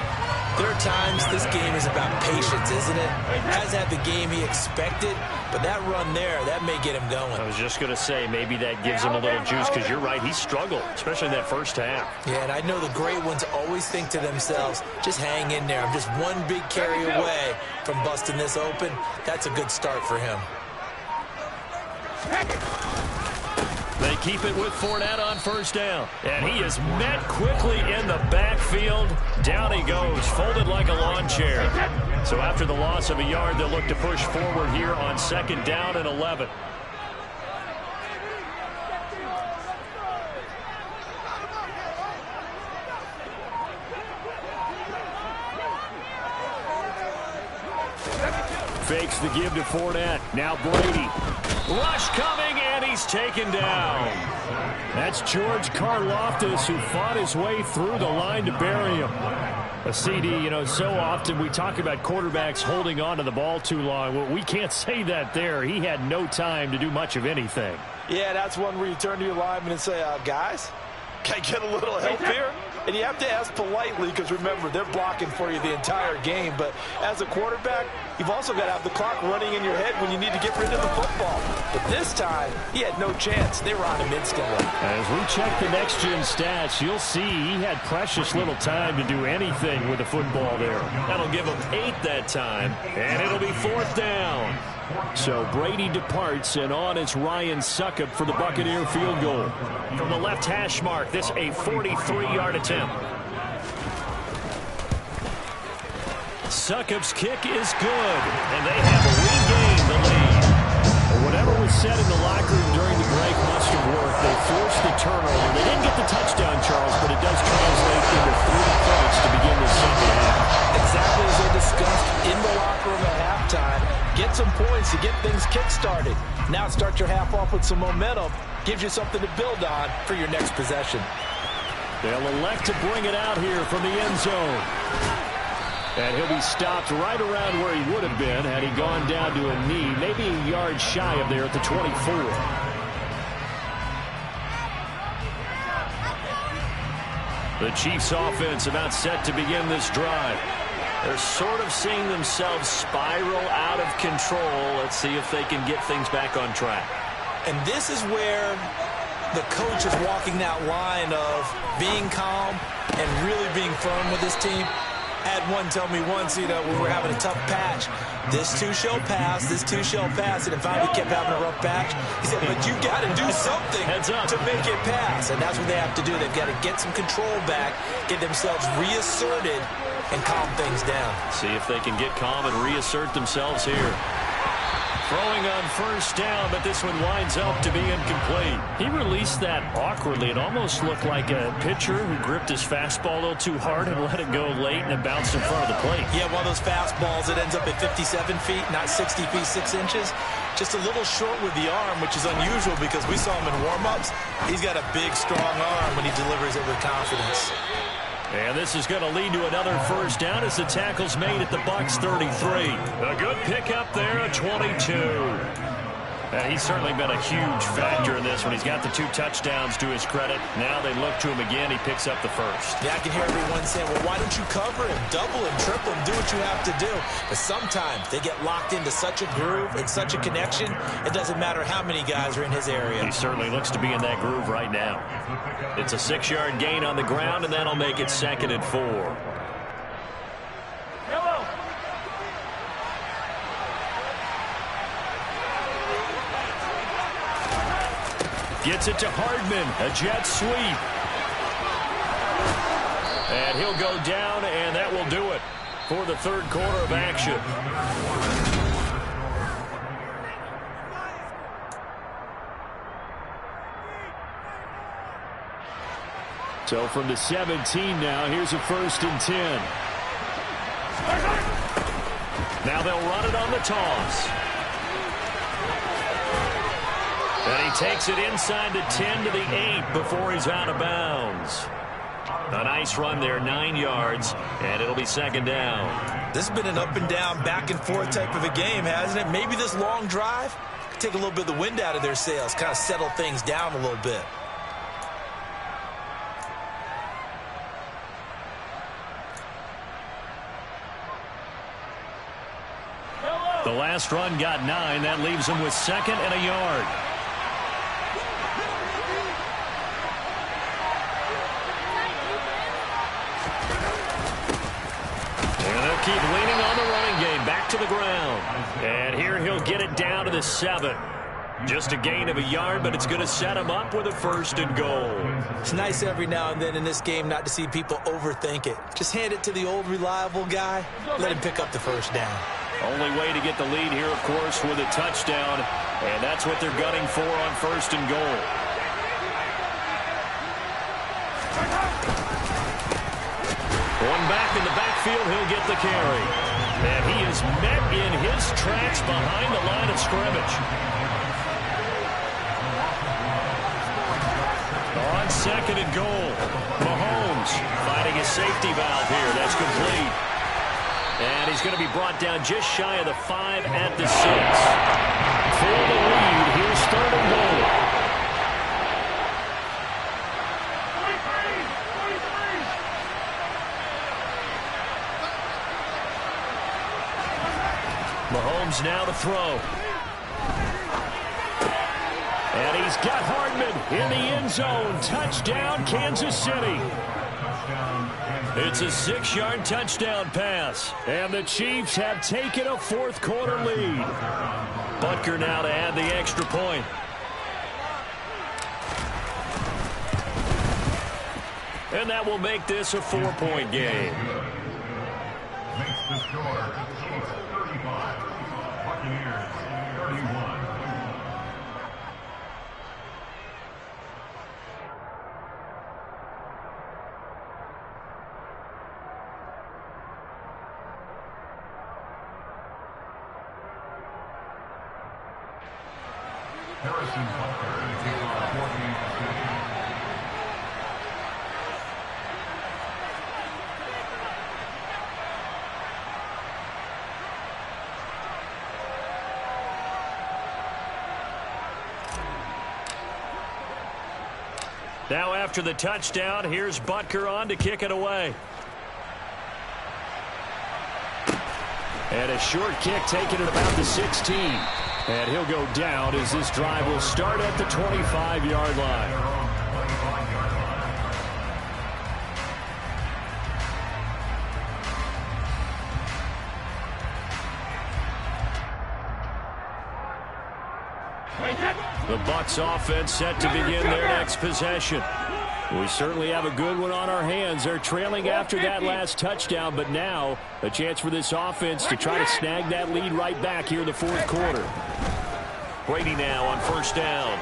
there are times this game is about patience, isn't it? Hasn't had the game he expected, but that run there, that may get him going. I was just going to say, maybe that gives him a little juice because you're right, he struggled, especially in that first half. Yeah, and I know the great ones always think to themselves, just hang in there. I'm just one big carry away from busting this open. That's a good start for him. They keep it with Fournette on first down. And he is met quickly in the backfield. Down he goes, folded like a lawn chair. So after the loss of a yard, they'll look to push forward here on second down and 11. Fakes the give to Fournette. Now Brady. Rush coming, and he's taken down. That's George Karlaftis, who fought his way through the line to bury him. A CD, you know, so often we talk about quarterbacks holding on to the ball too long. Well, we can't say that there. He had no time to do much of anything. Yeah, that's one where you turn to your lineman and say, guys, can I get a little help here? And you have to ask politely because, remember, they're blocking for you the entire game. But as a quarterback, you've also got to have the clock running in your head when you need to get rid of the football. But this time, he had no chance. They were on him instantly. As we check the next-gen stats, you'll see he had precious little time to do anything with the football there. That'll give him 8 that time, and it'll be 4th down. So Brady departs, and on is Ryan Succop for the Buccaneer field goal. From the left hash mark, this a 43-yard attempt. Succop's kick is good, and they have regained the lead. Whatever was said in the locker room during the break must have worked. They forced the turnover. They didn't get the touchdown, Charles, but it does translate into 3 points to begin the second half. Exactly as they discussed in the locker room at halftime. Get some points to get things kick-started. Now start your half off with some momentum. Gives you something to build on for your next possession. They'll elect to bring it out here from the end zone. And he'll be stopped right around where he would have been had he gone down to a knee, maybe a yard shy of there at the 24. The Chiefs offense about set to begin this drive. They're sort of seeing themselves spiral out of control. Let's see if they can get things back on track. And this is where the coach is walking that line of being calm and really being firm with his team. I had one tell me once, you know, when we were having a tough patch, this too shall pass, this too shall pass. And if I kept having a rough patch, he said, but you got to do something to make it pass. And that's what they have to do. They've got to get some control back, get themselves reasserted, and calm things down. See if they can get calm and reassert themselves here. Throwing on first down, but this one winds up to be incomplete. He released that awkwardly. It almost looked like a pitcher who gripped his fastball a little too hard and let it go late, and it bounced in front of the plate. Yeah, one of those fastballs that ends up at 57 feet, not 60 feet, 6 inches. Just a little short with the arm, which is unusual because we saw him in warm-ups. He's got a big, strong arm when he delivers it with confidence. And this is going to lead to another first down as the tackle's made at the Bucs 33. A good pickup there, a 22. He's certainly been a huge factor in this when he's got the 2 touchdowns to his credit. Now they look to him again. He picks up the first. Yeah, I can hear everyone saying, well, why don't you cover him, double him, triple him, do what you have to do. But sometimes they get locked into such a groove and such a connection, it doesn't matter how many guys are in his area. He certainly looks to be in that groove right now. It's a 6-yard gain on the ground, and that'll make it 2nd and 4. Gets it to Hardman, a jet sweep. And he'll go down, and that will do it for the 3rd quarter of action. So from the 17 now, here's a 1st and 10. Now they'll run it on the toss. And he takes it inside the 10 to the 8 before he's out of bounds. A nice run there, 9 yards, and it'll be 2nd down. This has been an up and down, back and forth type of a game, hasn't it? Maybe this long drive could take a little bit of the wind out of their sails, kind of settle things down a little bit. The last run got 9. That leaves him with 2nd and a yard. Keep leaning on the running game. Back to the ground. And here he'll get it down to the 7. Just a gain of a yard, but it's going to set him up with a 1st and goal. It's nice every now and then in this game not to see people overthink it. Just hand it to the old reliable guy. Let him pick up the 1st down. Only way to get the lead here, of course, with a touchdown. And that's what they're gunning for on 1st and goal. One back in the backfield, he'll get the carry. And he is met in his tracks behind the line of scrimmage. On 2nd and goal, Mahomes finding his safety valve here. That's complete. And he's going to be brought down just shy of the 5 at the 6. For the lead, here's 3rd and goal. Mahomes now to throw. And he's got Hardman in the end zone. Touchdown, Kansas City. It's a 6-yard touchdown pass. And the Chiefs have taken a 4th quarter lead. Butker now to add the extra point. And that will make this a 4-point game. Makes the score Chiefs 35, Buccaneers 31. Harrison Butker to take on 14th. Now after the touchdown, here's Butker on to kick it away. And a short kick taken at about the 16. And he'll go down as this drive will start at the 25-yard line. The Bucs offense set to begin their next possession. We certainly have a good one on our hands. They're trailing after that last touchdown, but now a chance for this offense to try to snag that lead right back here in the 4th quarter. Brady now on 1st down.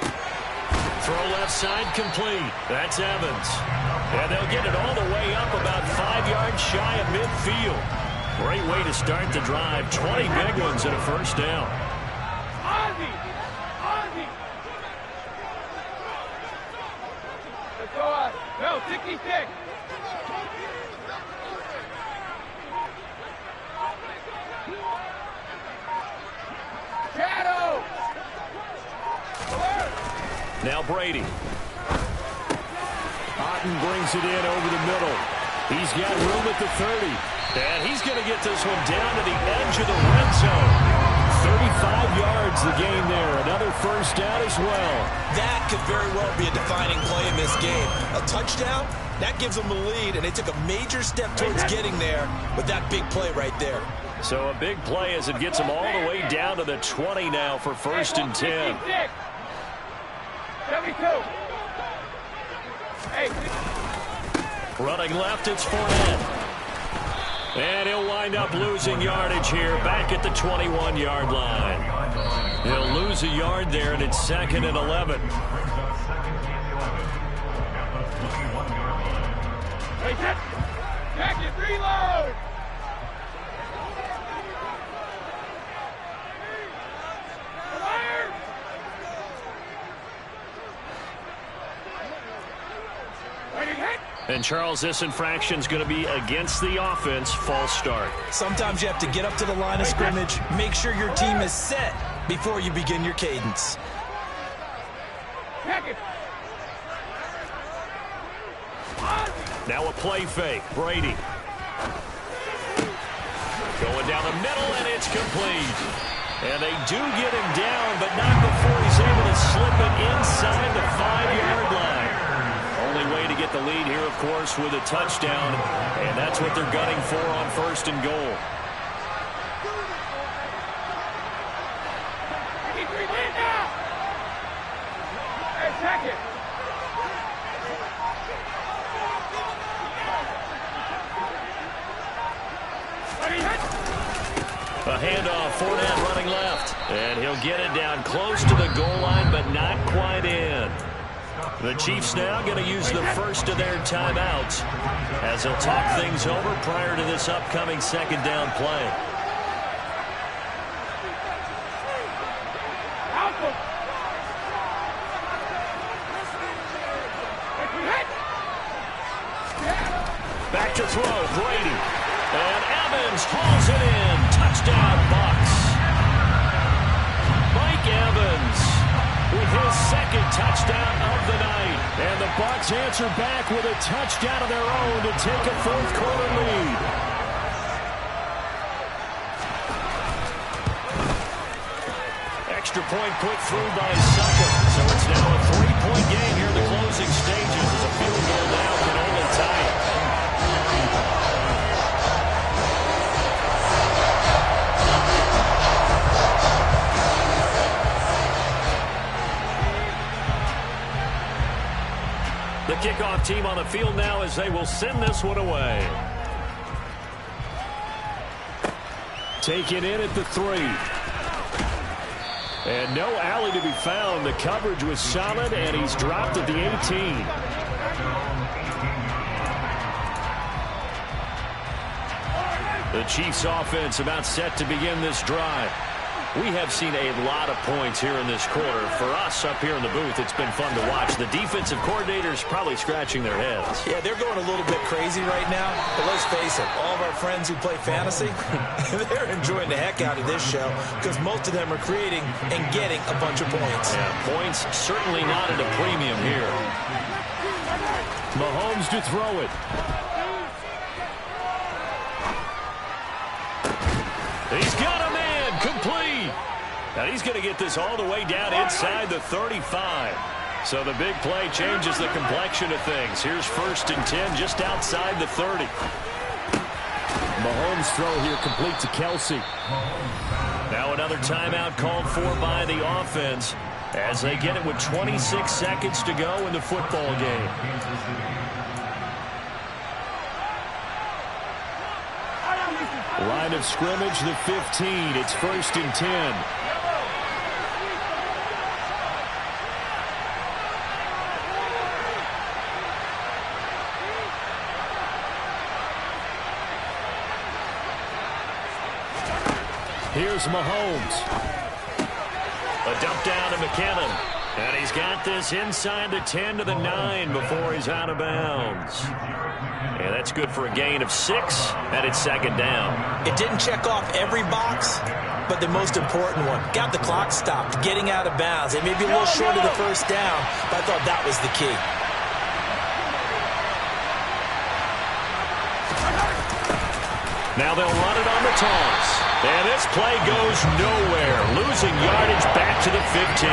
Throw left side complete. That's Evans. And they'll get it all the way up about 5 yards shy of midfield. Great way to start the drive. 20 big ones and a 1st down. No, 66. Now Brady. Otten brings it in over the middle. He's got room at the 30. And he's going to get this one down to the edge of the red zone. 35 yards the game there. Another first down as well. That could very well be a defining play in this game. A touchdown, that gives them the lead, and they took a major step towards getting there with that big play right there. So a big play as it gets them all the way down to the 20 now for 1st and 10. 72. Running left, it's Fournette. And he'll wind up losing yardage here back at the 21-yard line. He'll lose a yard there, and it's 2nd and 11. Hey, check it, reload. And, Charles, this infraction's going to be against the offense. False start. Sometimes you have to get up to the line of scrimmage, make sure your team is set before you begin your cadence. Now a play fake. Brady. Going down the middle, and it's complete. And they do get him down, but not before he's able to slip it inside the 5-yard line. Only way to get the lead here, of course, with a touchdown, and that's what they're gunning for on 1st and goal. A handoff, Fournette running left, and he'll get it down close to the goal line, but not quite in. The Chiefs now going to use the first of their timeouts as they'll talk things over prior to this upcoming 2nd down play. Back to throw, Brady. And Evans hauls it in. Touchdown, Bucs. Mike Evans with his 2nd touchdown of the night. And the Bucs answer back with a touchdown of their own to take a 4th quarter lead. Extra point put through by Sucker. So it's now a 3-point game here in the closing stages as a field goal now can only tie it. The kickoff team on the field now as they will send this one away. Taken in at the 3. And no alley to be found. The coverage was solid, and he's dropped at the 18. The Chiefs offense about set to begin this drive. We have seen a lot of points here in this quarter. For us up here in the booth, it's been fun to watch. The defensive coordinators probably scratching their heads. Yeah, they're going a little bit crazy right now. But let's face it, all of our friends who play fantasy, they're enjoying the heck out of this show because most of them are creating and getting a bunch of points. Yeah, points certainly not at a premium here. Mahomes to throw it. He's got a man complete. And he's going to get this all the way down inside the 35. So the big play changes the complexion of things. Here's 1st and 10 just outside the 30. Mahomes throw here complete to Kelsey. Now another timeout called for by the offense as they get it with 26 seconds to go in the football game. Line of scrimmage, the 15. It's 1st and 10. Here's Mahomes. A dump down to McKinnon. And he's got this inside the 10 to the 9 before he's out of bounds. And that's good for a gain of 6, and it's second down. It didn't check off every box, but the most important one. Got the clock stopped, getting out of bounds. It may be a little short of the first down, but I thought that was the key. Now they'll run it on the toss. And this play goes nowhere. Losing yardage back to the 15.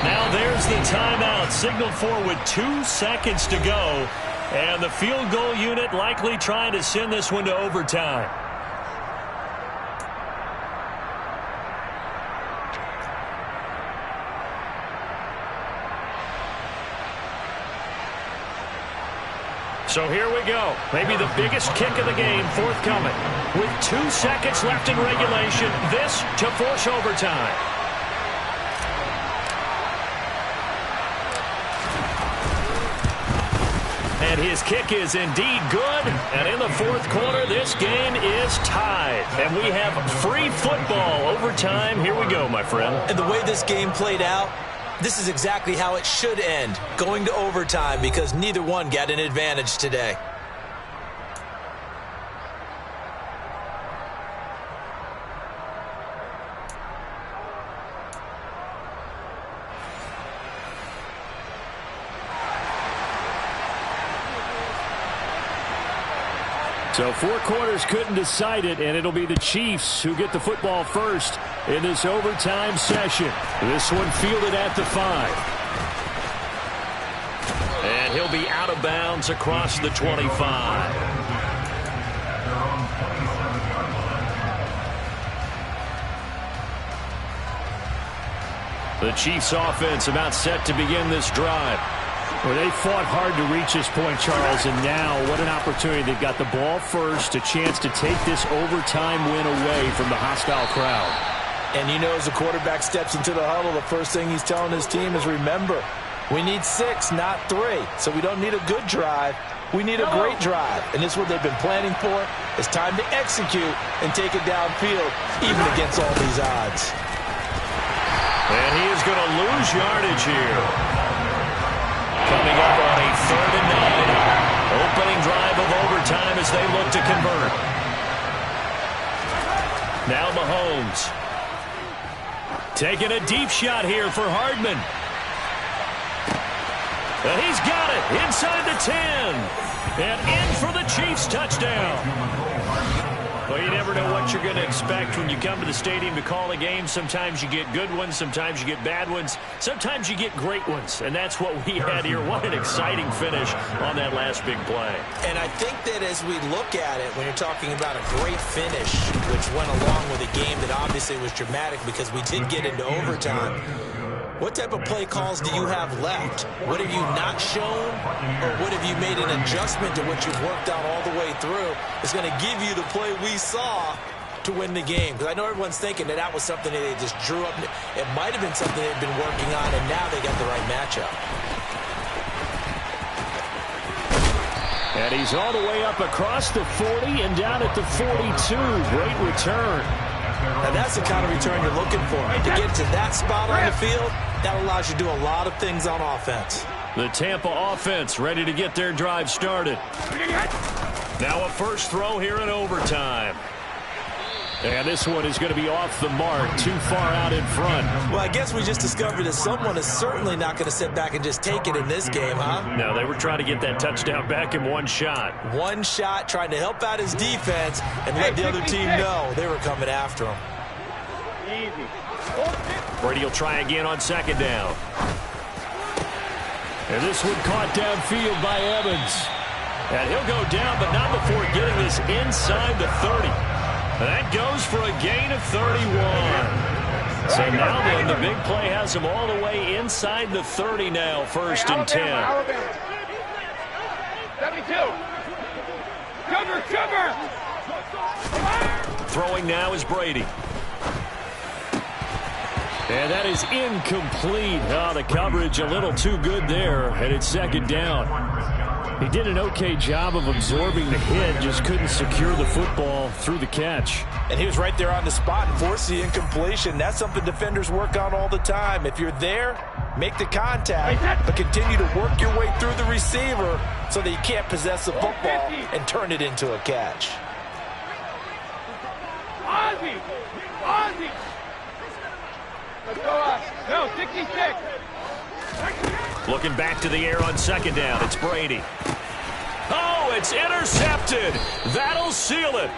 Now there's the timeout signaled for with 2 seconds to go. And the field goal unit likely trying to send this one to overtime. So here we go. Maybe the biggest kick of the game forthcoming. With 2 seconds left in regulation, this to force overtime. And his kick is indeed good. And in the fourth quarter, this game is tied. And we have free football overtime. Here we go, my friend. And the way this game played out, this is exactly how it should end, going to overtime, because neither one got an advantage today. So 4 quarters couldn't decide it, and it'll be the Chiefs who get the football first in this overtime session. This one fielded at the 5. And he'll be out of bounds across the 25. The Chiefs offense about set to begin this drive. Well, they fought hard to reach this point, Charles, and now what an opportunity. They've got the ball first, a chance to take this overtime win away from the hostile crowd. And you know, as the quarterback steps into the huddle, the first thing he's telling his team is, remember, we need 6, not 3. So we don't need a good drive. We need a great drive. And this is what they've been planning for. It's time to execute and take it downfield, even against all these odds. And he is going to lose yardage here. Coming up on a 3rd and 9. Opening drive of overtime as they look to convert. Now Mahomes. Taking a deep shot here for Hardman. And he's got it inside the 10. And in for the Chiefs touchdown. Well, you never know what you're going to expect when you come to the stadium to call a game. Sometimes you get good ones. Sometimes you get bad ones. Sometimes you get great ones. And that's what we had here. What an exciting finish on that last big play. And I think that as we look at it, when you're talking about a great finish, which went along with a game that obviously was dramatic because we did get into overtime, what type of play calls do you have left? What have you not shown, or what have you made an adjustment to what you've worked out all the way through? It's going to give you the play we saw to win the game. Because I know everyone's thinking that that was something that they just drew up. It might have been something they've been working on, and now they got the right matchup. And he's all the way up across the 40 and down at the 42. Great return. Now that's the kind of return you're looking for. To get to that spot on the field, that allows you to do a lot of things on offense. The Tampa offense ready to get their drive started. Now a first throw here in overtime. And this one is going to be off the mark, too far out in front. Well, I guess we just discovered that someone is certainly not going to sit back and just take it in this game, huh? No, they were trying to get that touchdown back in one shot. One shot, trying to help out his defense and let the other team know they were coming after him. Brady will try again on second down. And this one caught downfield by Evans. And he'll go down, but not before getting this inside the 30. That goes for a gain of 31. So now then, the big play has him all the way inside the 30 now, 1st and 10. 72. Cover. Throwing now is Brady. And that is incomplete. Oh, the coverage a little too good there, and it's second down. He did an okay job of absorbing the hit, just couldn't secure the football through the catch. And he was right there on the spot and forced the incompletion. That's something defenders work on all the time. If you're there, make the contact, but continue to work your way through the receiver so that you can't possess the football and turn it into a catch. Ozzy! Ozzy! Let's go up. No, 66. Looking back to the air on second down. It's Brady. Oh, it's intercepted. That'll seal it.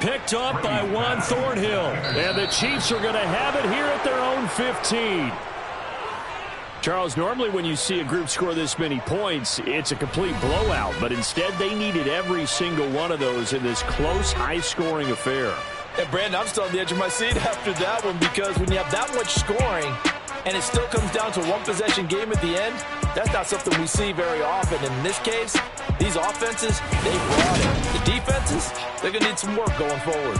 Picked up by Juan Thornhill. And the Chiefs are going to have it here at their own 15. Charles, normally when you see a group score this many points, it's a complete blowout. But instead, they needed every single one of those in this close, high-scoring affair. And Brandon, I'm still on the edge of my seat after that one, because when you have that much scoring and it still comes down to a one-possession game at the end, that's not something we see very often. And in this case, these offenses, they brought it. The defenses, they're going to need some work going forward.